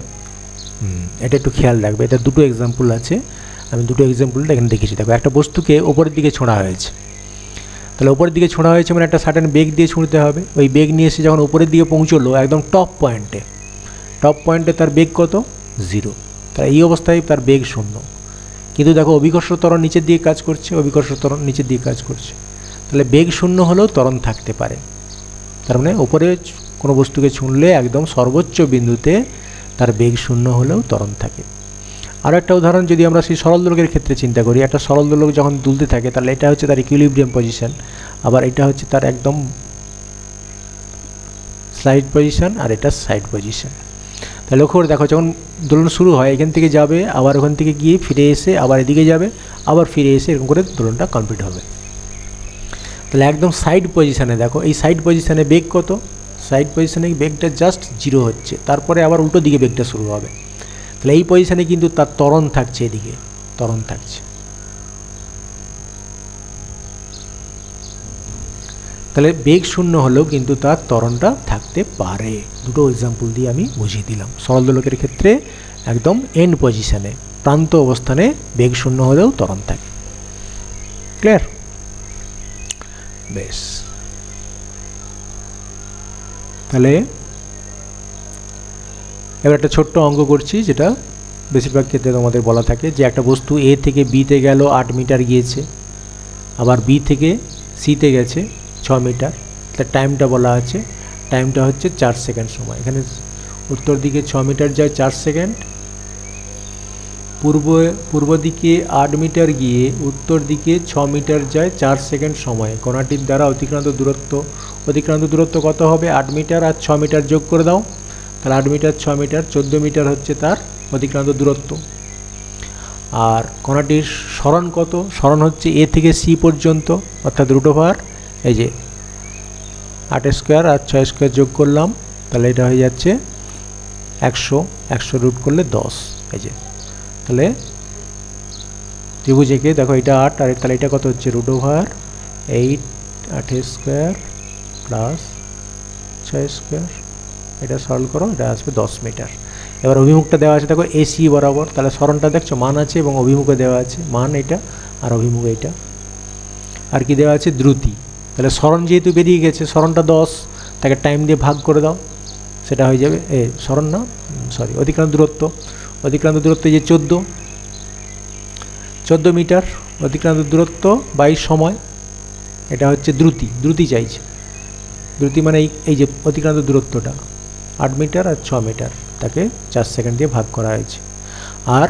এটা একটু খেয়াল রাখবে। এটা দুটো এক্সাম্পল আছে, আমি দুটো এক্সাম্পলটা এখানে দেখেছি। দেখো একটা বস্তুকে ওপরের দিকে ছোঁড়া হয়েছে, তাহলে ওপরের দিকে ছোঁড়া হয়েছে মানে একটা সার্টেন বেগ দিয়ে ছুঁড়তে হবে। ওই বেগ নিয়ে এসে যখন উপরের দিকে পৌঁছলো একদম টপ পয়েন্টে তার বেগ কত? 0। তাহলে এই অবস্থায় তার বেগ 0। কিন্তু দেখো অভিকর্ষ ত্বরণ নিচের দিকে কাজ করছে, অভিকর্ষ ত্বরণ নিচের দিকে কাজ করছে, তাহলে বেগ 0 হলেও ত্বরণ থাকতে পারে। তার মানে ওপরে কোনো বস্তুকে ছুঁড়লে একদম সর্বোচ্চ বিন্দুতে তার বেগ 0 হলেও ত্বরণ থাকে। আরও একটা উদাহরণ যদি আমরা সেই সরল দোলকের ক্ষেত্রে চিন্তা করি, একটা সরল দোলক যখন দুলতে থাকে তাহলে এটা হচ্ছে তার ইকুইলিব্রিয়াম পজিশন, আবার এটা হচ্ছে তার একদম স্লাইড পজিশন, আর এটা সাইড পজিশন। তাহলে লক্ষ্য করে দেখো, যখন দোলন শুরু হয় এখান থেকে যাবে, আবার ওখান থেকে গিয়ে ফিরে এসে আবার এদিকে যাবে, আবার ফিরে এসে, এরকম করে দোলনটা কমপ্লিট হবে। তাহলে একদম সাইড পজিশানে দেখো, এই সাইড পজিশানে বেগ কত? সাইড পজিশানে বেগটা জাস্ট 0 হচ্ছে, তারপরে আবার উল্টো দিকে বেগটা শুরু হবে। তাহলে এই পজিশানে কিন্তু তার ত্বরণ থাকছে, এদিকে ত্বরণ থাকছে। তাহলে বেগ 0 হলেও কিন্তু তার ত্বরণটা থাকতে পারে। দুটো এক্সাম্পল দিয়ে আমি বুঝিয়ে দিলাম। সরল দোলকের ক্ষেত্রে একদম এন্ড পজিশানে, প্রান্ত অবস্থানে বেগ 0 হলেও ত্বরণ থাকে। ক্লিয়ার? বেশ, তাহলে এবার একটা ছোট্ট অঙ্ক করছি, যেটা বেশিরভাগ ক্ষেত্রে তোমাদের বলা থাকে, যে একটা বস্তু এ থেকে বিতে গেল 8 মিটার গিয়েছে, আবার বি থেকে সিতে গেছে 6 মিটার। তার টাইমটা বলা আছে, টাইমটা হচ্ছে 4 সেকেন্ড সময়। এখানে উত্তর দিকে 6 মিটার যায় 4 সেকেন্ড, পূর্ব দিকে 8 মিটার গিয়ে উত্তর দিকে 6 মিটার যায় 4 সেকেন্ড সময়ে। কণাটির দ্বারা অতিক্রান্ত দূরত্ব কত হবে? 8 মিটার আর 6 মিটার যোগ করে দাও, তাহলে 8 মিটার 6 মিটার 14 মিটার হচ্ছে তার অতিক্রান্ত দূরত্ব। আর কণাটির সরণ কত? সরণ হচ্ছে এ থেকে সি পর্যন্ত, অর্থাৎ √ এই যে 8 স্কোয়ার আর 6 স্কোয়ার যোগ করলাম, তাহলে এটা হয়ে যাচ্ছে 100 রুট করলে 10। এই যে, তাহলে ত্রিভুজ এঁকে দেখো, এটা 8, আর তাহলে এটা কত হচ্ছে? √8 8 স্কোয়ার প্লাস 6 স্কোয়ার, এটা সরল করো, এটা আসবে 10 মিটার। এবার অভিমুখটা দেওয়া আছে দেখো এসি বরাবর, তাহলে সরণটা দেখছো মান আছে এবং অভিমুখে দেওয়া আছে, মান এটা আর অভিমুখ এটা। আর কি দেওয়া আছে? দ্রুতি। তাহলে সরণ যেহেতু বেরিয়ে গেছে, সরণটা 10, তাকে টাইম দিয়ে ভাগ করে দাও, সেটা হয়ে যাবে অতিক্রান্ত দূরত্ব যে 14 মিটার অতিক্রান্ত দূরত্ব বাই সময়, এটা হচ্ছে দ্রুতি চাইছে। দ্রুতি মানে এই যে অতিক্রান্ত দূরত্বটা 8 মিটার আর 6 মিটার, তাকে 4 সেকেন্ড দিয়ে ভাগ করা হয়েছে। আর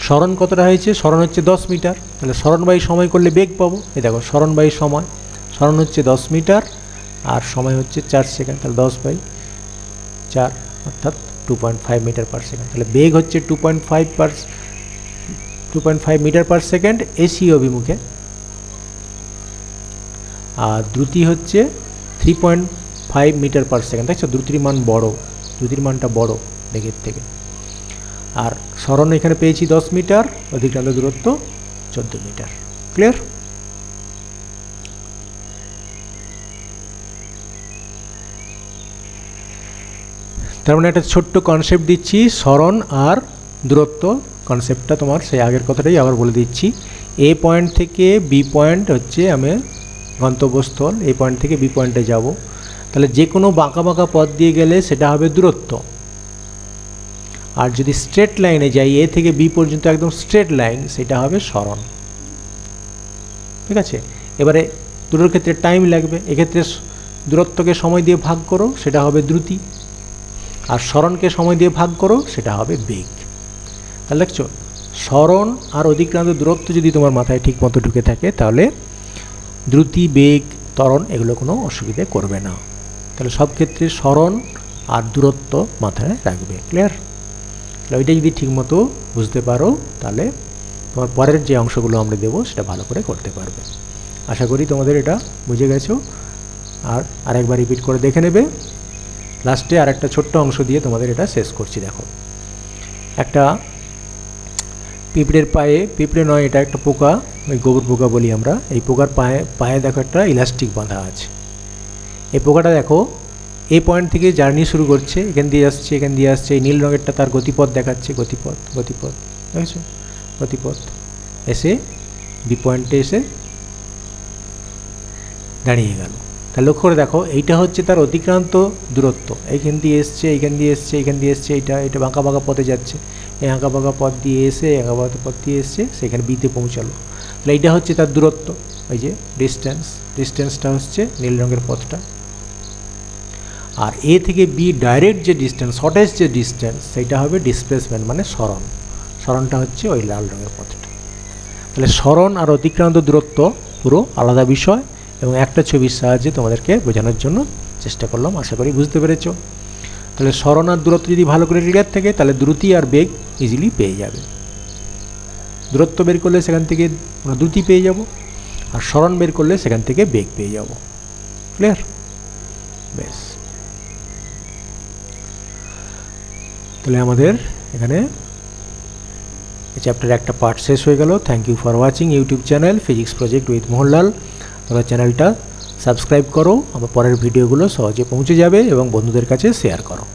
সরণ কতটা হয়েছে? সরণ হচ্ছে 10 মিটার, তাহলে সরণ বাই সময় করলে বেগ পাবো। এই দেখো, সরণ বাই সময়, সরণ হচ্ছে 10 মিটার আর সময় হচ্ছে 4 সেকেন্ড, তাহলে 10/4 অর্থাৎ 2.5 মিটার পার সেকেন্ড। তাহলে বেগ হচ্ছে 2.5 মিটার পার সেকেন্ড এসি অভিমুখে, আর দ্রুতি হচ্ছে 3.5 মিটার পার সেকেন্ড। দেখছো দ্রুতির মানটা বড় বেগের থেকে। আর সরণ এখানে পেয়েছি 10 মিটার, অতিক্রান্ত দূরত্ব 14 মিটার। ক্লিয়ার? তার মানে একটা ছোট্ট কনসেপ্ট দিচ্ছি, সরণ আর দূরত্ব কনসেপ্টটা তোমার সেই আগের কথাটাই আবার বলে দিচ্ছি। এ পয়েন্ট থেকে বি পয়েন্ট হচ্ছে আমি গন্তব্যস্থল, এই পয়েন্ট থেকে বি পয়েন্টে যাব, তাহলে যে কোনো বাঁকা বাঁকা পথ দিয়ে গেলে সেটা হবে দূরত্ব। আর যদি স্ট্রেট লাইনে যাই এ থেকে বি পর্যন্ত একদম স্ট্রেট লাইন, সেটা হবে সরণ। ঠিক আছে? এবারে দুটোর ক্ষেত্রে টাইম লাগবে, এক্ষেত্রে দূরত্বকে সময় দিয়ে ভাগ করো, সেটা হবে দ্রুতি, আর সরণকে সময় দিয়ে ভাগ করো, সেটা হবে বেগ। তাহলে দেখছো, সরণ আর অতিক্রান্ত দূরত্ব যদি তোমার মাথায় ঠিক মতো ঢুকে থাকে, তাহলে দ্রুতি, বেগ, ত্বরণ এগুলো কোনো অসুবিধে করবে না। তাহলে সব ক্ষেত্রে সরণ আর দূরত্ব মাথায় রাখবে। ক্লিয়ার? তাহলে ওইটা যদি ঠিকমতো বুঝতে পারো, তাহলে তোমার পরের যে অংশগুলো আমরা দেবো সেটা ভালো করে করতে পারবে। আশা করি তোমাদের এটা বুঝে গেছো। আর আরেকবার রিপিট করে দেখে নেবে। লাস্টে আর একটা ছোট্ট অংশ দিয়ে তোমাদের এটা শেষ করছি। দেখো, একটা পিঁপড়ের পায়ে, পিঁপড়ে নয় এটা একটা পোকা, ওই গোবর পোকা বলি আমরা, এই পোকার পায়ে দেখো একটা ইলাস্টিক বাঁধা আছে। এই পোকাটা দেখো এই পয়েন্ট থেকে জার্নি শুরু করছে, এখান দিয়ে আসছে, এখান দিয়ে আসছে, এই নীল রঙেরটা তার গতিপথ দেখাচ্ছে, গতিপথ দেখেছো, গতিপথ এসে বি পয়েন্টে এসে দাঁড়িয়ে গেল। তা লক্ষ্য করে দেখো, এইটা হচ্ছে তার অতিক্রান্ত দূরত্ব, এইখান দিয়ে এসছে, এইখান দিয়ে এসছে, এইখান দিয়ে এসছে, এটা বাঁকা বাঁকা পথে যাচ্ছে, এই আঁকা বাঁকা পথ দিয়ে এসে আঁকা বাঁকা পথ দিয়ে এসছে, সেখানে বিতে পৌঁছালো। তাহলে এইটা হচ্ছে তার দূরত্ব, ওই যে ডিস্টেন্সটা হচ্ছে নীল রঙের পথটা। আর এ থেকে বি ডাইরেক্ট যে ডিস্টেন্স, শর্টেস্ট যে ডিস্টেন্স, সেইটা হবে ডিসপ্লেসমেন্ট, মানে সরণ। সরণটা হচ্ছে ওই লাল রঙের পথটা। তাহলে সরণ আর অতিক্রান্ত দূরত্ব পুরো আলাদা বিষয়, এবং একটা ছবির সাহায্যে তোমাদেরকে বোঝানোর জন্য চেষ্টা করলাম। আশা করি বুঝতে পেরেছো। তাহলে সরণ আর দূরত্ব যদি ভালো করে ক্লিয়ার থাকে, তাহলে দ্রুতি আর বেগ ইজিলি পেয়ে যাবে। দূরত্ব বের করলে সেখান থেকে আমরা দ্রুতি পেয়ে যাব, আর সরণ বের করলে সেখান থেকে বেগ পেয়ে যাব। ক্লিয়ার? বেশ, তাহলে আমাদের এখানে এই চ্যাপ্টারের একটা পার্ট শেষ হয়ে গেল। Thank you for watching YouTube channel physics project with Mohanlal. তোমরা চ্যানেলটা সাবস্ক্রাইব করো, আমার পরের ভিডিওগুলো সহজে পৌঁছে যাবে, এবং বন্ধুদের কাছে শেয়ার করো।